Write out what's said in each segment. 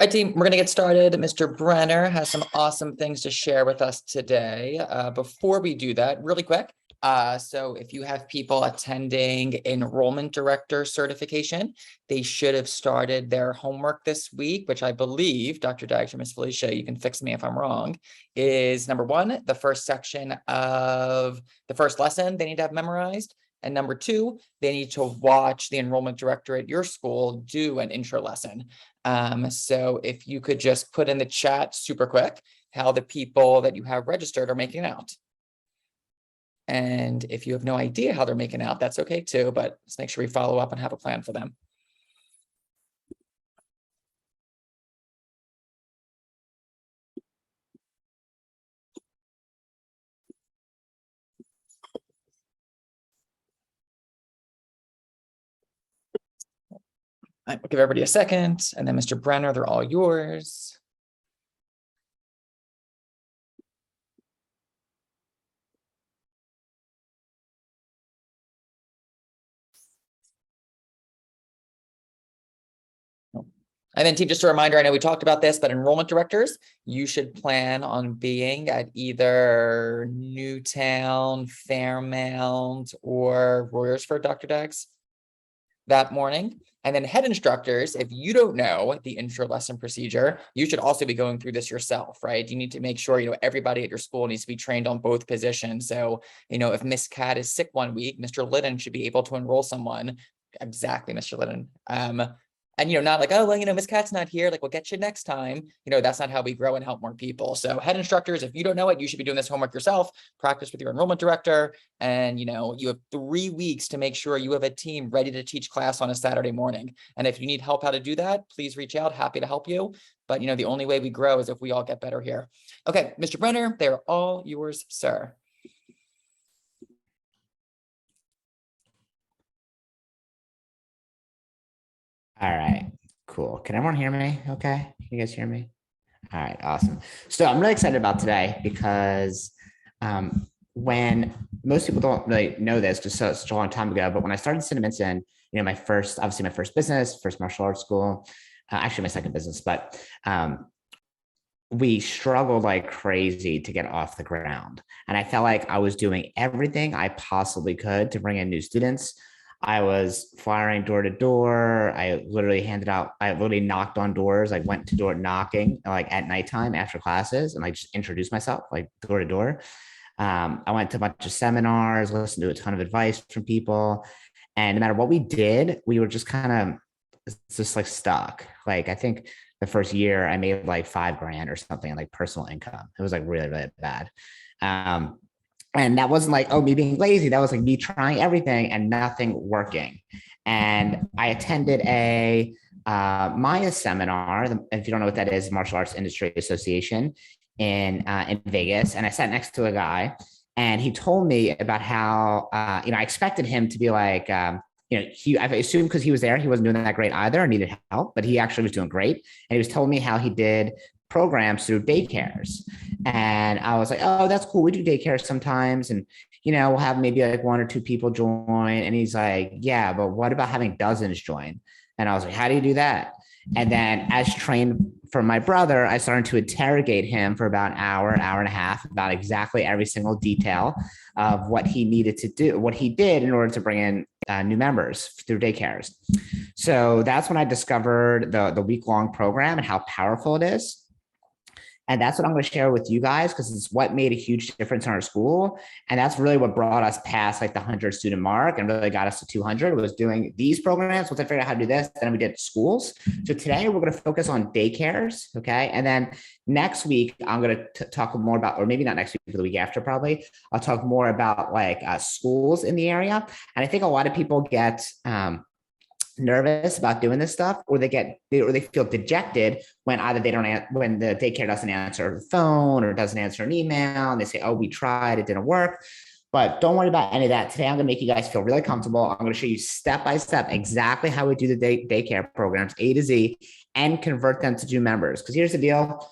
All right, team, we're going to get started. Mr. Brenner has some awesome things to share with us today. Before we do that, really quick, so if you have people attending Enrollment Director certification, they should have started their homework this week, which I believe, Dr. Dagger, Ms. Felicia, you can fix me if I'm wrong, is number one, the first section of the first lesson they need to have memorized. And number two, they need to watch the enrollment director at your school do an intro lesson. So if you could just put in the chat super quick how the people that you have registered are making out. And if you have no idea how they're making out, that's okay too, but let's make sure we follow up and have a plan for them. I'll give everybody a second, and then Mr. Brenner, they're all yours. And then team, just a reminder, I know we talked about this, but enrollment directors, you should plan on being at either Newtown, Fairmount, or Royersford, Dr. Dags, that morning. And then head instructors, if you don't know the intro lesson procedure, you should also be going through this yourself, right? You need to make sure, everybody at your school needs to be trained on both positions. So, if Miss Cat is sick one week, Mr. Liddon should be able to enroll someone. Exactly, Mr. Liddon. And, not like, oh, well, Miss Cat's not here. Like, we'll get you next time. That's not how we grow and help more people. So head instructors, if you don't know it, you should be doing this homework yourself. Practice with your enrollment director. And, you have 3 weeks to make sure you have a team ready to teach class on a Saturday morning. And if you need help how to do that, please reach out. Happy to help you. But, the only way we grow is if we all get better here. Okay, Mr. Brenner, they're all yours, sir. All right, cool. Can everyone hear me? Okay, can you guys hear me? All right, awesome. So I'm really excited about today because when most people don't really know this because such a long time ago, but when I started Cinnamon, my first business, first martial arts school, actually my second business, but we struggled like crazy to get off the ground. And I felt like I was doing everything I possibly could to bring in new students. I was flyering door to door. I literally knocked on doors. I went to door knocking like at nighttime after classes and just introduced myself like door to door. I went to a bunch of seminars, listened to a ton of advice from people. And no matter what we did, we were just kind of just like stuck. Like I think the first year I made like $5,000 or something like personal income. It was like really, really bad. And that wasn't like, me being lazy. That was like me trying everything and nothing working. And I attended a Maya seminar. If you don't know what that is, Martial Arts Industry Association in Vegas. And I sat next to a guy and he told me about how, I expected him to be like, I assumed because he was there, he wasn't doing that great either and needed help, but he actually was doing great. And he was telling me how he did programs through daycares. And I was like, oh, that's cool. We do daycare sometimes. And, we'll have maybe like 1 or 2 people join. And he's like, yeah, but what about having dozens join? And I was like, how do you do that? And then as trained from my brother, I started to interrogate him for about an hour and a half about exactly every single detail of what he needed to do, what he did in order to bring in new members through daycares. So that's when I discovered the week-long program and how powerful it is. And that's what I'm going to share with you guys because it's what made a huge difference in our school. And that's really what brought us past like the 100 student mark and really got us to 200 was doing these programs. Once I figured out how to do this, then we did schools. So today we're going to focus on daycares. Okay. And then next week, I'm going to talk more about, or maybe not next week, but the week after probably, I'll talk more about like schools in the area. And I think a lot of people get, nervous about doing this stuff, or they feel dejected when either when the daycare doesn't answer the phone or doesn't answer an email, and they say, "Oh, we tried, it didn't work." But don't worry about any of that. Today, I'm going to make you guys feel really comfortable. I'm going to show you step by step exactly how we do the daycare programs, A to Z, and convert them to new members. Because here's the deal.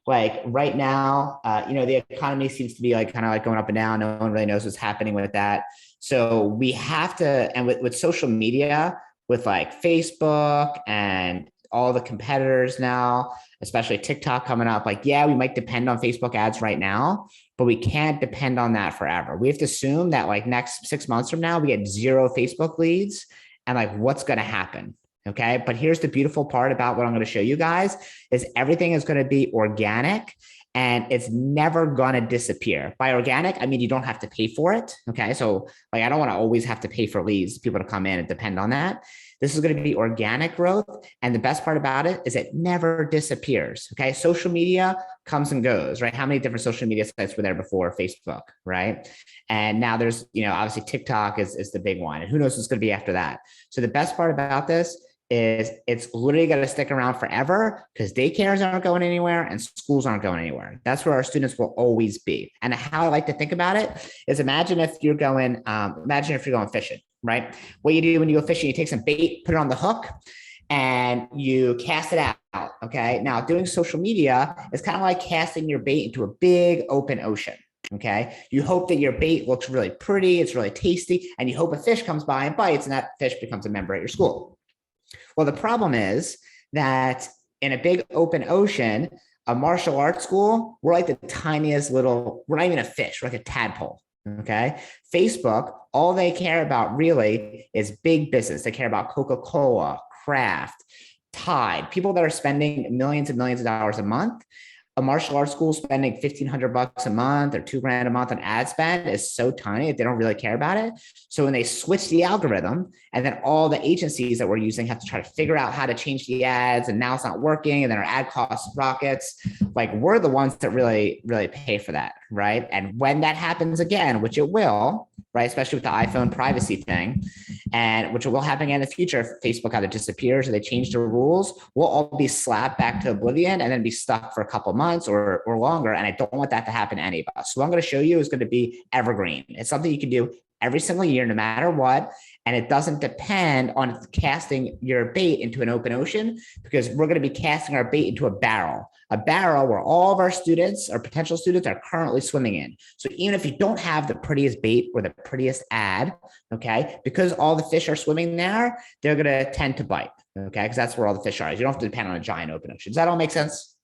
Like right now, the economy seems to be like kind of like going up and down. No one really knows what's happening with that. So we have to, and with social media, with like Facebook and all the competitors now, especially TikTok coming up, like, yeah, we might depend on Facebook ads right now, but we can't depend on that forever. We have to assume that like next 6 months from now, we get 0 Facebook leads and like what's going to happen. Okay. But here's the beautiful part about what I'm going to show you guys is everything is going to be organic and it's never going to disappear. By organic, I mean, you don't have to pay for it. Okay. So like, I don't want to always have to pay for leads, people to come in and depend on that. This is going to be organic growth. And the best part about it is it never disappears. Okay. Social media comes and goes, right? How many different social media sites were there before Facebook, right? And now there's, obviously TikTok is the big one. And who knows what's going to be after that. So the best part about this is it's literally going to stick around forever because daycares aren't going anywhere and schools aren't going anywhere. That's where our students will always be. And how I like to think about it is imagine if you're going fishing, right? What you do when you go fishing, you take some bait, put it on the hook, and you cast it out. Okay. Now doing social media is kind of like casting your bait into a big open ocean. Okay. You hope that your bait looks really pretty, it's really tasty, and you hope a fish comes by and bites and that fish becomes a member at your school. Well, the problem is that in a big open ocean, a martial arts school, we're like the tiniest little, we're not even a fish, we're like a tadpole. Okay. Facebook, all they care about really is big business. They care about Coca-Cola, Kraft, Tide, people that are spending millions and millions of dollars a month. A martial arts school spending $1,500 a month or $2,000 a month on ad spend is so tiny that they don't really care about it. So when they switch the algorithm and then all the agencies that we're using have to try to figure out how to change the ads and now it's not working and then our ad costs rockets, like we're the ones that really, really pay for that, right? And when that happens again, which it will, right? Especially with the iPhone privacy thing, and which will happen in the future if Facebook either disappears or they change the rules, we'll all be slapped back to oblivion and then be stuck for a couple months or longer. And I don't want that to happen to any of us. So what I'm going to show you is going to be evergreen. It's something you can do every single year, no matter what. And it doesn't depend on casting your bait into an open ocean because we're going to be casting our bait into a barrel where all of our students or potential students are currently swimming in. So even if you don't have the prettiest bait or the prettiest ad, okay, because all the fish are swimming there, they're going to tend to bite, okay, because that's where all the fish are. You don't have to depend on a giant open ocean. Does that all make sense?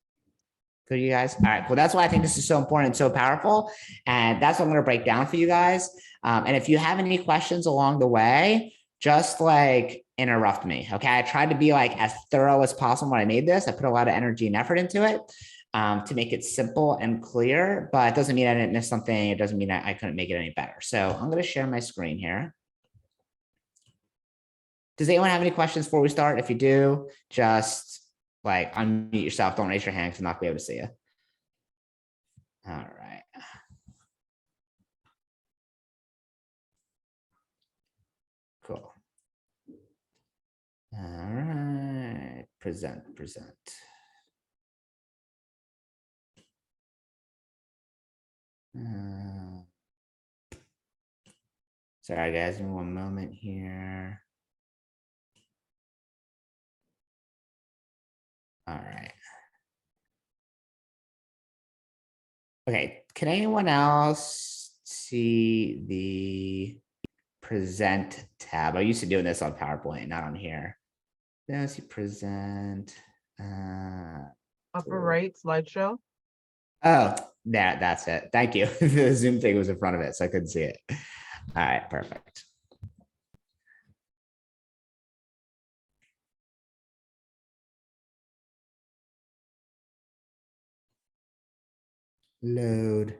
Good, you guys? All right, cool. That's why I think this is so important and so powerful. And that's what I'm going to break down for you guys. And if you have any questions along the way, just like interrupt me. Okay. I tried to be like as thorough as possible when I made this. I put a lot of energy and effort into it to make it simple and clear, but it doesn't mean I didn't miss something. It doesn't mean I couldn't make it any better. So I'm going to share my screen here. Does anyone have any questions before we start? If you do, just like unmute yourself. Don't raise your hand because I'm not going to be able to see you. All right. Cool. All right. Present. Sorry, guys. Give me one moment here. All right. Okay. Can anyone else see the present tab? I used to doing this on PowerPoint, not on here. Let's see, present. Upper right slideshow. Oh, that's it. Thank you. The Zoom thing was in front of it, so I couldn't see it. All right, perfect. Load.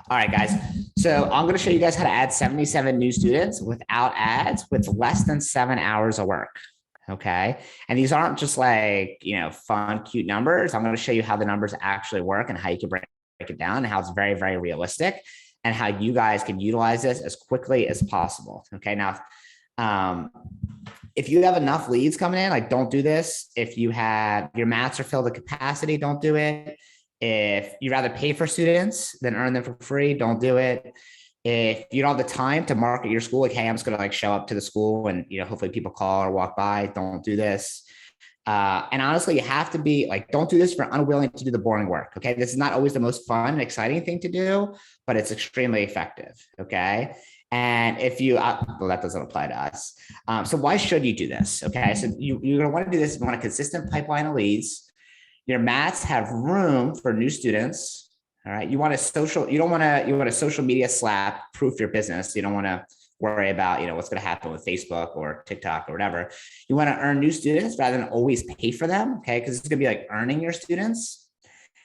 All right, guys. So I'm going to show you guys how to add 77 new students without ads with less than 7 hours of work. Okay. And these aren't just like, fun, cute numbers. I'm going to show you how the numbers actually work and how you can break it down and how it's very, very realistic and how you guys can utilize this as quickly as possible. Okay. Now, if you have enough leads coming in, like don't do this. If you have your mats are filled to capacity, don't do it. If you rather pay for students than earn them for free, don't do it. If you don't have the time to market your school, like, hey, I'm just going to like show up to the school and, hopefully people call or walk by, don't do this. And honestly, you have to be like, don't do this if you're unwilling to do the boring work. Okay. This is not always the most fun and exciting thing to do, but it's extremely effective. Okay. And if you, well, that doesn't apply to us. So why should you do this? Okay, so you're going to want to do this. You want a consistent pipeline of leads. Your mats have room for new students. All right, you want a social, you want a social media slap, proof your business. You don't want to worry about, what's going to happen with Facebook or TikTok or whatever. You want to earn new students rather than always pay for them. Okay, because it's going to be like earning your students.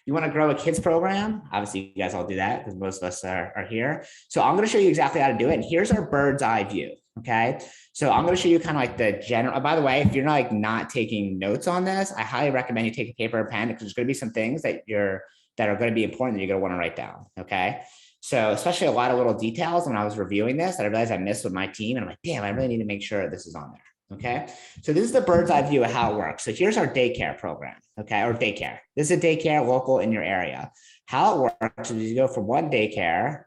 You want to grow a kids program. Obviously, you guys all do that because most of us are here. So I'm going to show you exactly how to do it. And here's our bird's eye view. Okay. So I'm going to show you kind of like the general, by the way, if you're not taking notes on this, I highly recommend you take a paper and pen because there's going to be some things that are going to be important that you're going to want to write down. Okay. So especially a lot of little details when I was reviewing this that I realized I missed with my team. And I'm like, damn, I really need to make sure this is on there. Okay, so this is the bird's eye view of how it works. So here's our daycare program, okay, or daycare. This is a daycare local in your area. How it works is you go from one daycare,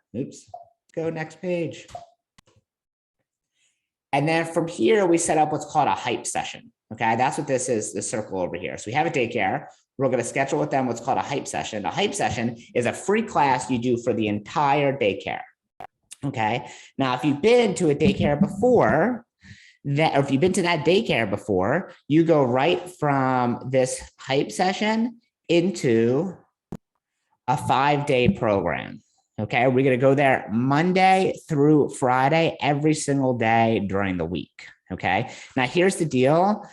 go next page. And then from here, we set up what's called a hype session, okay? That's what this is, the circle over here. So we have a daycare. We're going to schedule with them what's called a hype session. A hype session is a free class you do for the entire daycare, okay? Now, if you've been to a daycare before, or if you've been to that daycare before, you go right from this hype session into a 5-day program. Okay, we're going to go there Monday through Friday, every single day during the week. Okay, now here's the deal.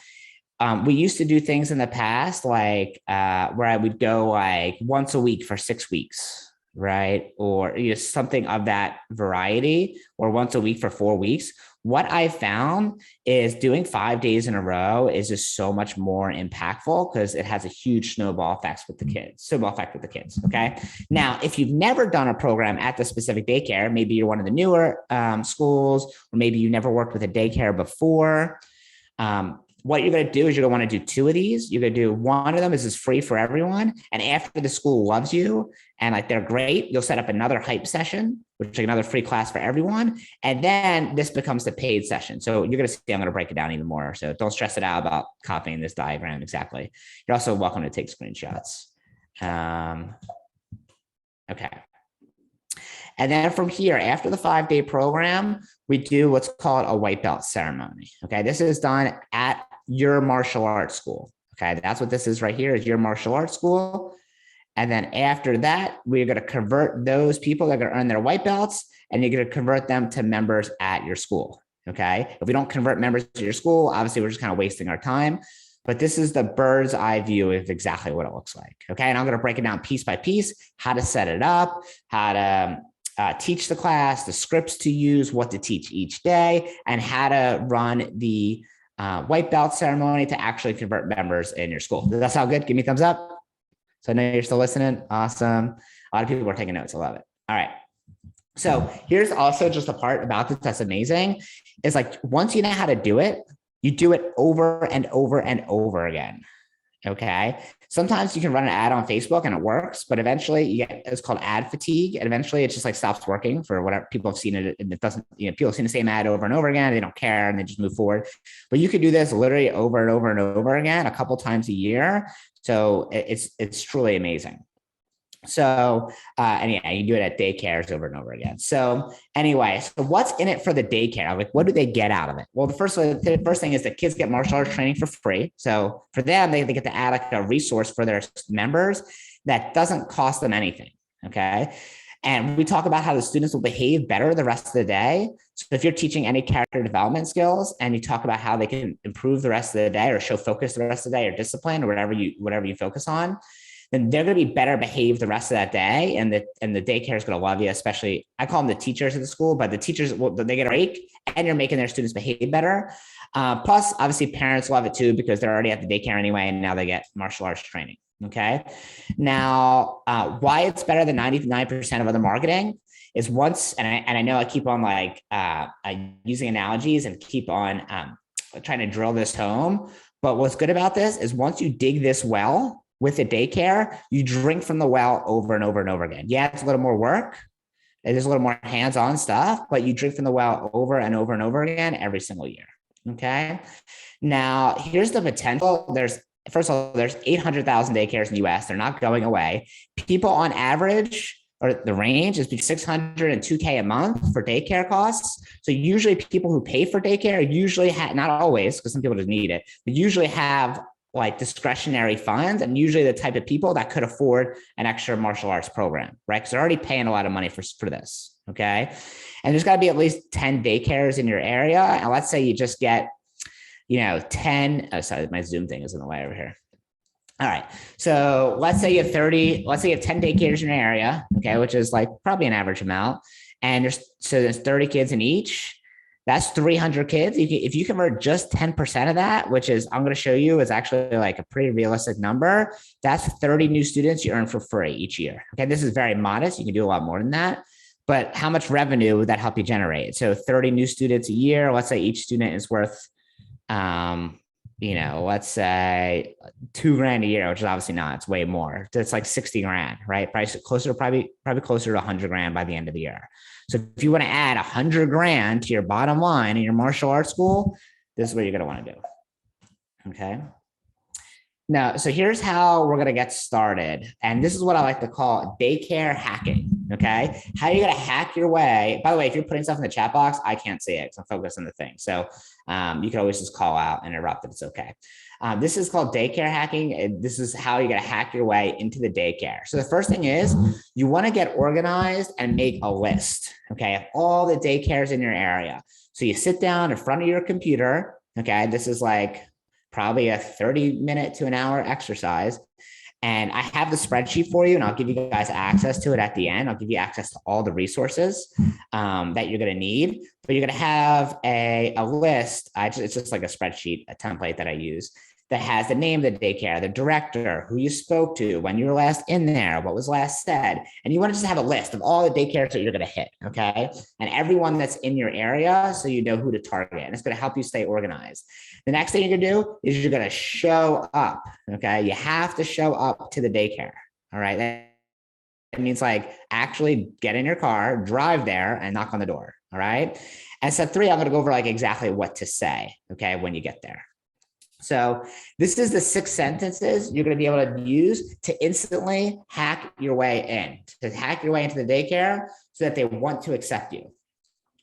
We used to do things in the past like where I would go like once a week for 6 weeks, right? Or something of that variety, or once a week for 4 weeks. What I found is doing 5 days in a row is just so much more impactful because it has a huge snowball effect with the kids. Okay. Now, if you've never done a program at the specific daycare, maybe you're one of the newer schools, or maybe you never worked with a daycare before. What you're going to do is you're going to want to do 2 of these. You're going to do one of them is free for everyone. And after the school loves you and like they're great, you'll set up another hype session, which is another free class for everyone. And then this becomes the paid session. So you're going to see, I'm going to break it down even more. So don't stress it out about copying this diagram exactly. You're also welcome to take screenshots. Okay. And then from here, after the 5-day program, we do what's called a white belt ceremony. Okay, this is done at your martial arts school. Okay, that's what this is right here, is your martial arts school. And then after that, we're going to convert those people that are going to earn their white belts, and you're going to convert them to members at your school. Okay, if we don't convert members to your school, obviously we're just kind of wasting our time. But this is the bird's eye view of exactly what it looks like. Okay, and I'm going to break it down piece by piece, how to set it up, how to teach the class, the scripts to use, what to teach each day, and how to run the white belt ceremony to actually convert members in your school. Does that sound good? Give me a thumbs up. So I know you're still listening. Awesome. A lot of people are taking notes. I love it. All right. So here's also just a part about this that's amazing. It's like once you know how to do it, you do it over and over and over again. Okay. Sometimes you can run an ad on Facebook and it works, but eventually you get, it's called ad fatigue. And eventually it just like stops working for whatever people have seen it. And it doesn't, people have seen the same ad over and over again. They don't care and they just move forward. But you could do this literally over and over and over again, a couple times a year. So it's truly amazing. So, and yeah, you do it at daycares over and over again. So anyway, so what's in it for the daycare? Like, what do they get out of it? Well, the first thing is that kids get martial arts training for free. So for them, they get to add like a resource for their members that doesn't cost them anything. Okay. And we talk about how the students will behave better the rest of the day. So if you're teaching any character development skills and you talk about how they can improve the rest of the day or show focus the rest of the day or discipline or whatever you focus on, then they're going to be better behaved the rest of that day. And the daycare is going to love you, especially I call them the teachers of the school, but the teachers, they get a break and you're making their students behave better. Plus, obviously, parents love it too, because they're already at the daycare anyway, and now they get martial arts training. Okay. Now, why it's better than 99% of other marketing is once, and I know I keep on like using analogies and keep on trying to drill this home. But what's good about this is once you dig this well, with a daycare, you drink from the well over and over and over again. Yeah, it's a little more work. There's a little more hands-on stuff, but you drink from the well over and over and over again every single year. Okay. Now, here's the potential. First of all, there's 800,000 daycares in the US. They're not going away. People on average or the range is between 600 and 2K a month for daycare costs. So usually people who pay for daycare usually have, not always, because some people just need it, but usually have like discretionary funds, and usually the type of people that could afford an extra martial arts program, right? Because they're already paying a lot of money for this, okay? And there's got to be at least 10 daycares in your area. And let's say you just get, 10, oh, sorry, my Zoom thing is in the way over here. All right. So let's say you have 30, let's say you have 10 daycares in your area, okay, which is like probably an average amount. And there's 30 kids in each. That's 300 kids. If you convert just 10% of that, which is, I'm going to show you, is actually like a pretty realistic number. That's 30 new students you earn for free each year. Okay. This is very modest. You can do a lot more than that. But how much revenue would that help you generate? So 30 new students a year, let's say each student is worth, let's say $2,000 a year, which is obviously not, it's way more. It's like 60 grand, right? Probably closer to 100 grand by the end of the year. So if you want to add 100 grand to your bottom line in your martial arts school, this is what you're going to want to do. Okay. Now, so here's how we're going to get started. And this is what I like to call daycare hacking. Okay. How are you going to hack your way? By the way, if you're putting stuff in the chat box, I can't see it because I'm focused on the thing. So you can always just call out and interrupt if it's okay. This is called daycare hacking. And this is how you're going to hack your way into the daycare. So the first thing is you want to get organized and make a list, okay, of all the daycares in your area. So you sit down in front of your computer. Okay. This is like probably a 30-minute to an hour exercise. And I have the spreadsheet for you, and I'll give you guys access to it at the end. I'll give you access to all the resources that you're going to need, but you're going to have a list. It's just like a spreadsheet, a template that I use that has the name of the daycare, the director, who you spoke to, when you were last in there, what was last said. And you want to just have a list of all the daycares that you're going to hit, okay? And everyone that's in your area, so you know who to target. And it's going to help you stay organized. The next thing you're going to do is you're going to show up, okay? You have to show up to the daycare, all right? That means like actually get in your car, drive there, and knock on the door, all right? And step 3, I'm going to go over like exactly what to say, okay, when you get there. So this is the 6 sentences you're going to be able to use to instantly hack your way in, to hack your way into the daycare so that they want to accept you.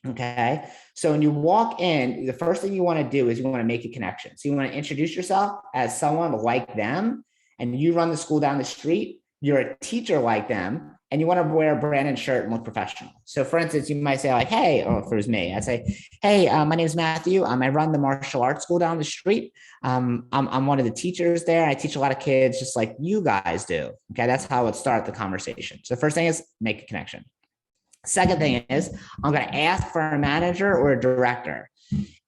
Okay. So when you walk in, the first thing you want to do is you want to make a connection. So you want to introduce yourself as someone like them, and you run the school down the street. You're a teacher like them, and you want to wear a branded shirt and look professional. So for instance, you might say like, hey, or if it was me, I'd say, hey, my name is Matthew. I run the martial arts school down the street. I'm one of the teachers there. I teach a lot of kids just like you guys do. Okay. That's how it would start the conversation. So the first thing is make a connection. Second thing is I'm going to ask for a manager or a director.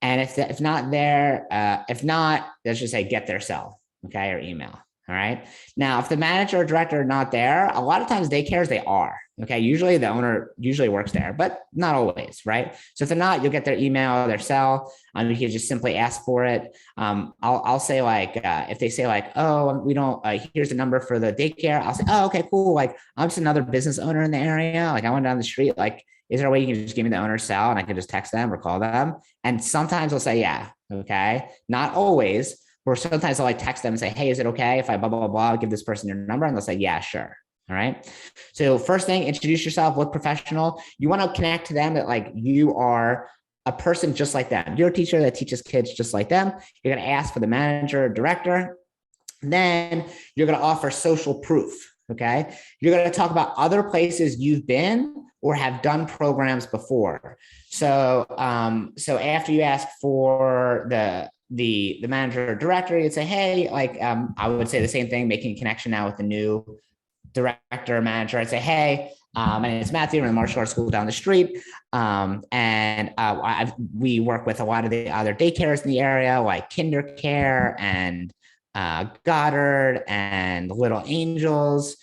And if not there, let's just say get their cell, okay, or email. All right. Now, if the manager or director are not there, a lot of times daycares, they are. Okay. Usually the owner usually works there, but not always. Right. So if they're not, you'll get their email, their cell. You can just simply ask for it. I'll say like, if they say like, oh, we don't, here's the number for the daycare. I'll say, oh, okay, cool. Like I'm just another business owner in the area. Like I went down the street. Like, is there a way you can just give me the owner's cell and I can just text them or call them? And sometimes they'll say, yeah. Okay. Not always. Or sometimes I'll like text them and say, hey, is it okay if I blah, blah, blah, blah, give this person your number? And they'll say, yeah, sure. All right. So first thing, introduce yourself, look professional. You want to connect to them that like you are a person just like them. You're a teacher that teaches kids just like them. You're going to ask for the manager or director. Then you're going to offer social proof. Okay. You're going to talk about other places you've been or have done programs before. So, so after you ask for the manager or director, you'd say, hey, like, I would say the same thing, making a connection now with the new director or manager. I'd say, hey, my name is Matthew. I'm in the martial arts school down the street. We work with a lot of the other daycares in the area, like KinderCare and Goddard and Little Angels.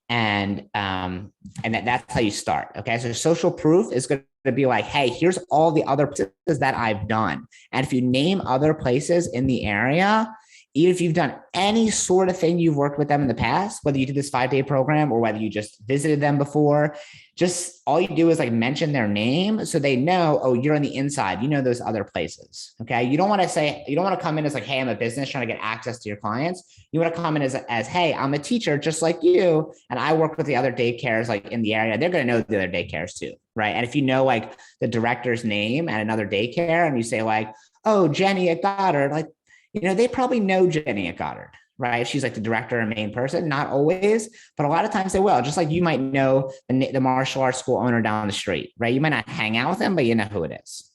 And that's how you start. Okay. So social proof is going to be like, hey, here's all the other places that I've done. And if you name other places in the area, even if you've done any sort of thing you've worked with them in the past, whether you did this 5-day program or whether you just visited them before, just all you do is like mention their name so they know, oh, you're on the inside, you know, those other places. Okay. You don't want to come in as like, hey, I'm a business trying to get access to your clients. You want to come in as, hey, I'm a teacher just like you. And I work with the other daycares like in the area. They're going to know the other daycares too. Right. And if you know like the director's name at another daycare and you say like, oh, Jenny at Goddard, like, you know, they probably know Jenny at Goddard, right? She's like the director and main person, not always, but a lot of times they will. Just like you might know the martial arts school owner down the street, right? You might not hang out with them, but you know who it is.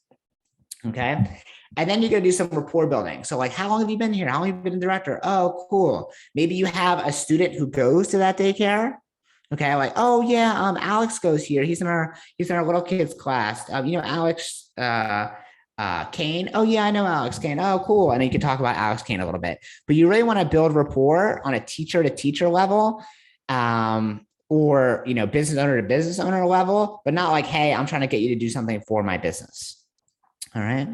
Okay. And then you're going to do some rapport building. So like, how long have you been here? How long have you been a director? Oh, cool. Maybe you have a student who goes to that daycare. Okay. Like, oh yeah, Alex goes here. He's in our little kids class. You know, Alex, Kane. Oh yeah, I know Alex Kane. Oh, cool. And then you can talk about Alex Kane a little bit, but you really want to build rapport on a teacher to teacher level, or, you know, business owner to business owner level, but not like, hey, I'm trying to get you to do something for my business. All right.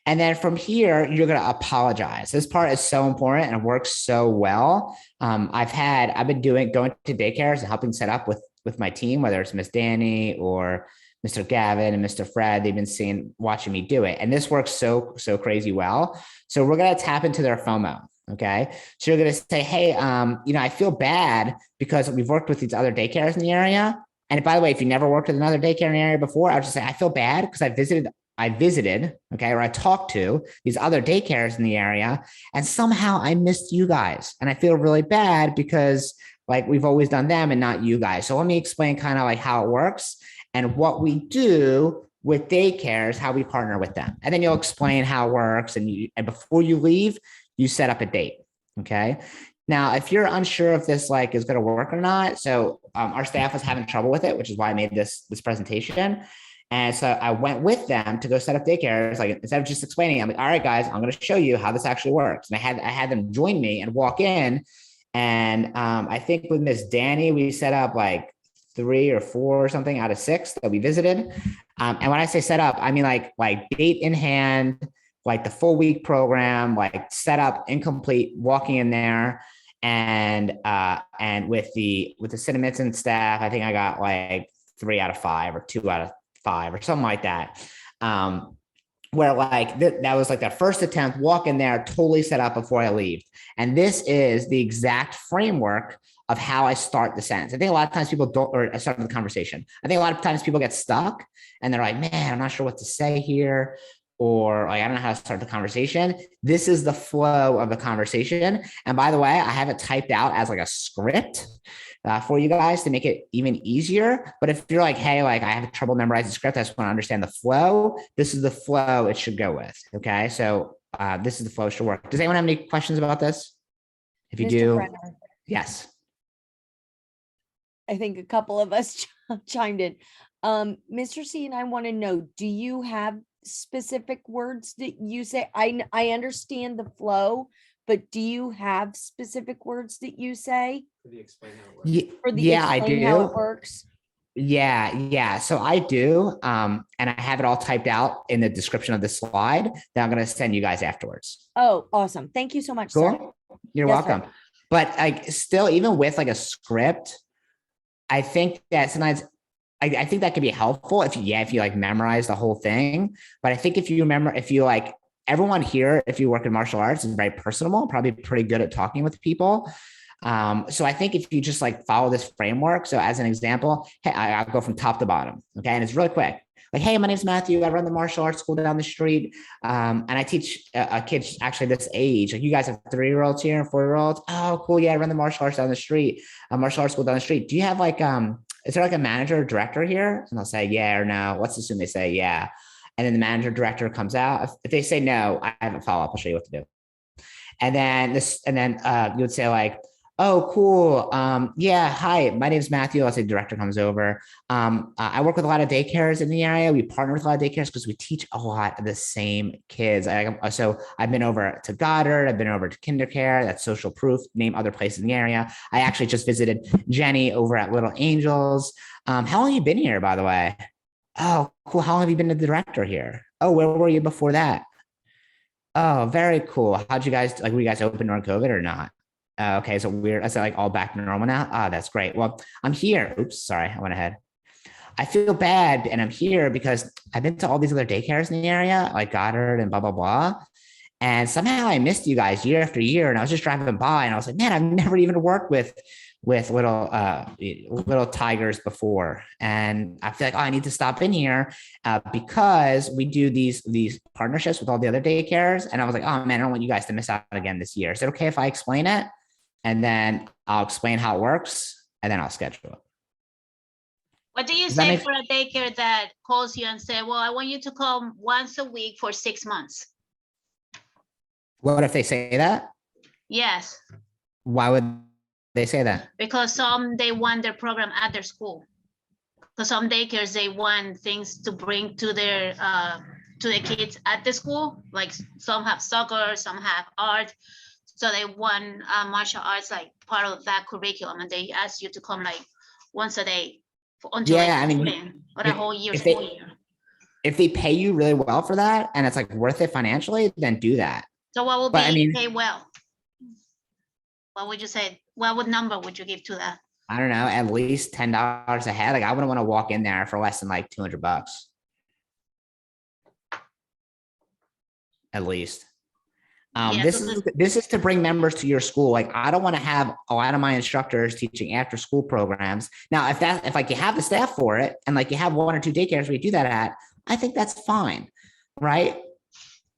And then from here, you're going to apologize. This part is so important and it works so well. I've been going to daycares and helping set up with my team, whether it's Miss Danny or Mr. Gavin and Mr. Fred. They've been watching me do it. And this works so crazy well. So we're going to tap into their FOMO. Okay. So you're going to say, hey, you know, I feel bad because we've worked with these other daycares in the area. And by the way, if you never worked with another daycare in the area before, I would just say, I feel bad because I visited, okay, or I talked to these other daycares in the area and somehow I missed you guys. And I feel really bad because like we've always done them and not you guys. So let me explain kind of like how it works and what we do with daycares, how we partner with them. And then you'll explain how it works. And before you leave, you set up a date. Okay. Now, if you're unsure if this like is going to work or not, so our staff was having trouble with it, which is why I made this presentation. And so I went with them to go set up daycares. Like instead of just explaining, I'm like, all right, guys, I'm going to show you how this actually works. And I had them join me and walk in. And I think with Miss Danny, we set up like 3 or 4 or something out of 6 that we visited. And when I say set up, I mean like date in hand, like the full week program, like set up, incomplete, walking in there. And with the Cinnamon staff, I think I got like 3 out of 5 or 2 out of 5 or something like that. Where like that was like their first attempt, walk in there, totally set up before I leave. And this is the exact framework of how I start the sentence. I think a lot of times people don't, or I start the conversation. I think a lot of times people get stuck and they're like, man, I'm not sure what to say here. Or like, I don't know how to start the conversation. This is the flow of the conversation. And by the way, I have it typed out as like a script for you guys to make it even easier. But if you're like, hey, like I have trouble memorizing the script, I just want to understand the flow. This is the flow it should go with. Okay. So this is the flow it should work. Does anyone have any questions about this? If you Mr. do, Brenner, yes. I think a couple of us chimed in. Mr. C and I want to know, do you have specific words that you say? I understand the flow, but do you have specific words that you say? For the explain how it works. Yeah, I explain how it do. works? Yeah. So I do. And I have it all typed out in the description of the slide that I'm going to send you guys afterwards. Oh, awesome. Thank you so much, sir. Cool. You're Yes, sir. welcome. But like still, even with like a script, I think that sometimes I think that could be helpful if you like memorize the whole thing. But I think if you like everyone here, if you work in martial arts is very personable, probably pretty good at talking with people. So I think if you just like follow this framework. So as an example, hey, I'll go from top to bottom. Okay. And it's really quick. Like, hey, my name's Matthew. I run the martial arts school down the street. And I teach kids actually this age. Like you guys have 3-year-olds here and 4-year-olds. Oh, cool. Yeah. I run the martial arts down the street, martial arts school down the street. Do you have like, is there like a manager or director here? And I'll say, yeah or no. Let's assume they say, yeah. And then the manager director comes out. If they say no, I have a follow-up. I'll show you what to do. And then you would say like, oh, cool. Yeah. Hi, my name's Matthew. I'll say director comes over. I work with a lot of daycares in the area. We partner with a lot of daycares because we teach a lot of the same kids. So I've been over to Goddard. I've been over to KinderCare. That's Social Proof. Name other places in the area. I actually just visited Jenny over at Little Angels. How long have you been here, by the way? Oh, cool. How long have you been the director here? Oh, where were you before that? Oh, very cool. How'd you guys like? Were you guys open during COVID or not? Okay, so weird. Is it like all back to normal now? Ah, that's great. Well, I'm here. Oops, sorry, I went ahead. I feel bad, and I'm here because I've been to all these other daycares in the area, like Goddard and blah blah blah. And somehow I missed you guys year after year. And I was just driving by, and I was like, man, I've never even worked with little tigers before, and I feel like, oh, I need to stop in here because we do these partnerships with all the other daycares, and I was like, oh man, I don't want you guys to miss out again this year. Is it okay if I explain it, and then I'll explain how it works, and then I'll schedule it? What do you Does that say make- for a daycare that calls you and say, well, I want you to come once a week for 6 months? What if they say that? Yes, Why would they say that? because they want their program at their school. Because some daycares, they want things to bring to their to the kids at the school. Like some have soccer, some have art. So they want martial arts like part of that curriculum, and they ask you to come like once a day until Yeah, like I mean, schooling, or the whole year, if they- school year. If they pay you really well for that, and it's like worth it financially, then do that. So what would But I be mean- pay well? What would you say? What number would you give to that? I don't know, at least $10 a head. Like I wouldn't want to walk in there for less than like $200. At least. Yeah, This is to bring members to your school. Like I don't want to have a lot of my instructors teaching after school programs. Now, if like you have the staff for it, and like you have 1 or 2 daycares where you do that at, I think that's fine, right?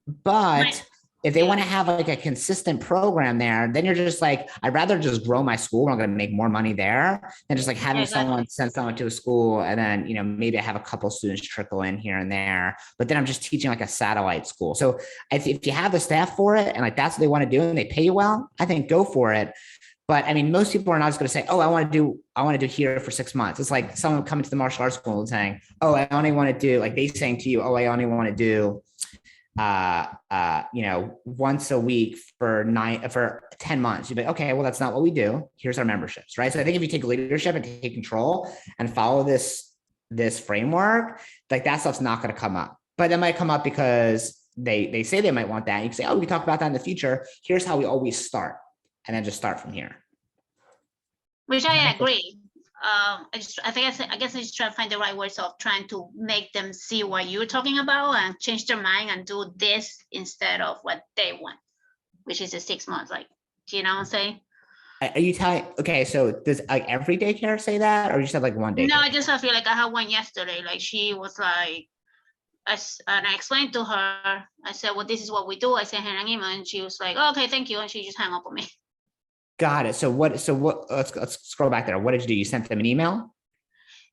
But Right. if they want to have like a consistent program there, then you're just like, I'd rather just grow my school. I'm going to make more money there than just like having Exactly. someone send someone to a school, and then, maybe I have a couple students trickle in here and there, but then I'm just teaching like a satellite school. So if you have the staff for it, and like that's what they want to do, and they pay you well, I think go for it. But I mean, most people are not just going to say, oh, I want to do here for 6 months. It's like someone coming to the martial arts school and saying, oh, I only want to do, like they saying to you, oh, I only want to do once a week for 10 months. You'd be like, okay, well, that's not what we do. Here's our memberships, right? So I think if you take leadership and take control and follow this framework, like that stuff's not going to come up. But it might come up because they say they might want that. You can say, oh, we can talk about that in the future. Here's how we always start, and then just start from here. Which I agree. I guess I just try to find the right words of trying to make them see what you're talking about and change their mind and do this instead of what they want, which is the 6 months. Like, do you know what I'm saying? Are you telling? Okay, so does like every daycare say that, or you said like one daycare? No, I feel like I had one yesterday. Like she was like, and I explained to her. I said, well, this is what we do. I sent her an email, and she was like, oh, okay, thank you, and she just hung up on me. Got it. So what? Let's scroll back there. What did you do? You sent them an email?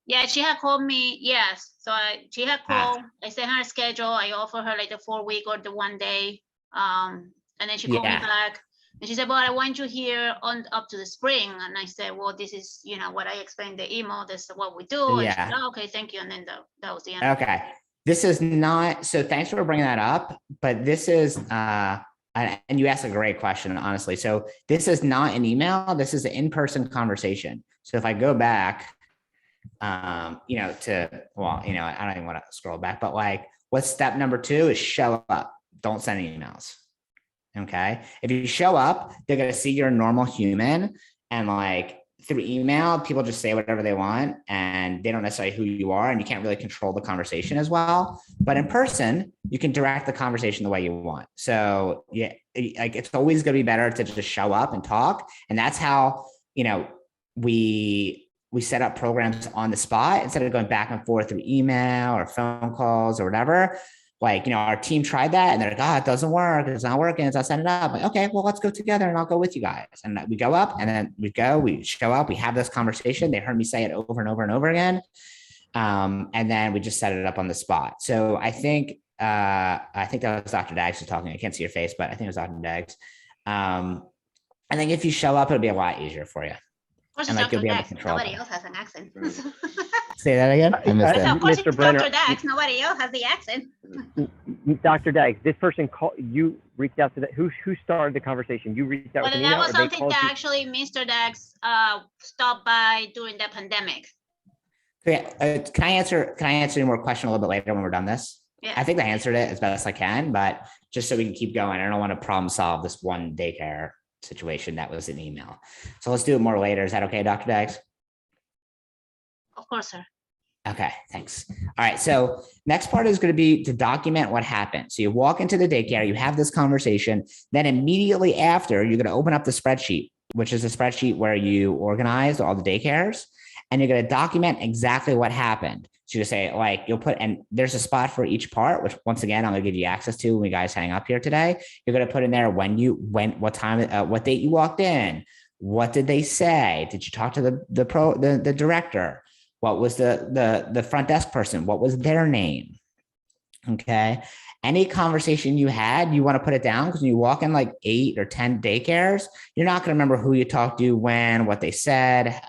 Yeah, she had called me. Yes, so she had Ah. called. I sent her a schedule. I offered her like the 4-week or the 1 day. And then she called me Yeah. back, and she said, "Well, I want you here on up to the spring." And I said, "Well, this is what I explained in the email. This is what we do." And she said, Yeah. "Oh, okay, thank you." And then that was the end. Okay. This is not, so thanks for bringing that up, but this is, and you asked a great question, honestly. So this is not an email. This is an in-person conversation. So if I go back, I don't even want to scroll back, but like, what's step number 2 is show up. Don't send emails. Okay. If you show up, they're going to see you're a normal human, and like through email, people just say whatever they want and they don't necessarily who you are, and you can't really control the conversation as well. But in person, you can direct the conversation the way you want. So yeah, like it's always going to be better to just show up and talk. And that's how, we set up programs on the spot instead of going back and forth through email or phone calls or whatever. Like, our team tried that and they're like, oh, it doesn't work. It's not working. It's not setting it up. Like, okay, well, let's go together and I'll go with you guys. And we go up, and then we show up, we have this conversation. They heard me say it over and over and over again. And then we just set it up on the spot. So I think that was Dr. Daggs who's talking. I can't see your face, but I think it was Dr. Daggs. I think if you show up, it'll be a lot easier for you. Of course, And, it's like, you'll Dr. be able to Dax. control Nobody that. else has an accent. Say that again. I missed So it. of course, Mr. it's Brenner, Dr. Dax. Nobody else has the accent. Dr. Daggs, this person called you, reached out to that. Who started the conversation? You reached out Well, with an that email, was or they something called that you? actually Mr. Dax stopped by during the pandemic. Okay, can I answer your more question a little bit later when we're done this? Yeah. I think I answered it as best I can, but just so we can keep going, I don't want to problem solve this one daycare situation that was an email. So let's do it more later. Is that okay, Dr. Daggs? Of course, sir. Okay, thanks. All right, so next part is going to be to document what happened. So you walk into the daycare, you have this conversation, then immediately after, you're going to open up the spreadsheet, which is a spreadsheet where you organize all the daycares, and you're going to document exactly what happened. So you say, like, you'll put, and there's a spot for each part, which once again, I'm going to give you access to when you guys hang up here today. You're going to put in there what time, what date you walked in, what did they say? Did you talk to the director? What was the front desk person? What was their name? Okay. Any conversation you had, you want to put it down, because when you walk in like 8 or 10 daycares, you're not going to remember who you talked to, when, what they said,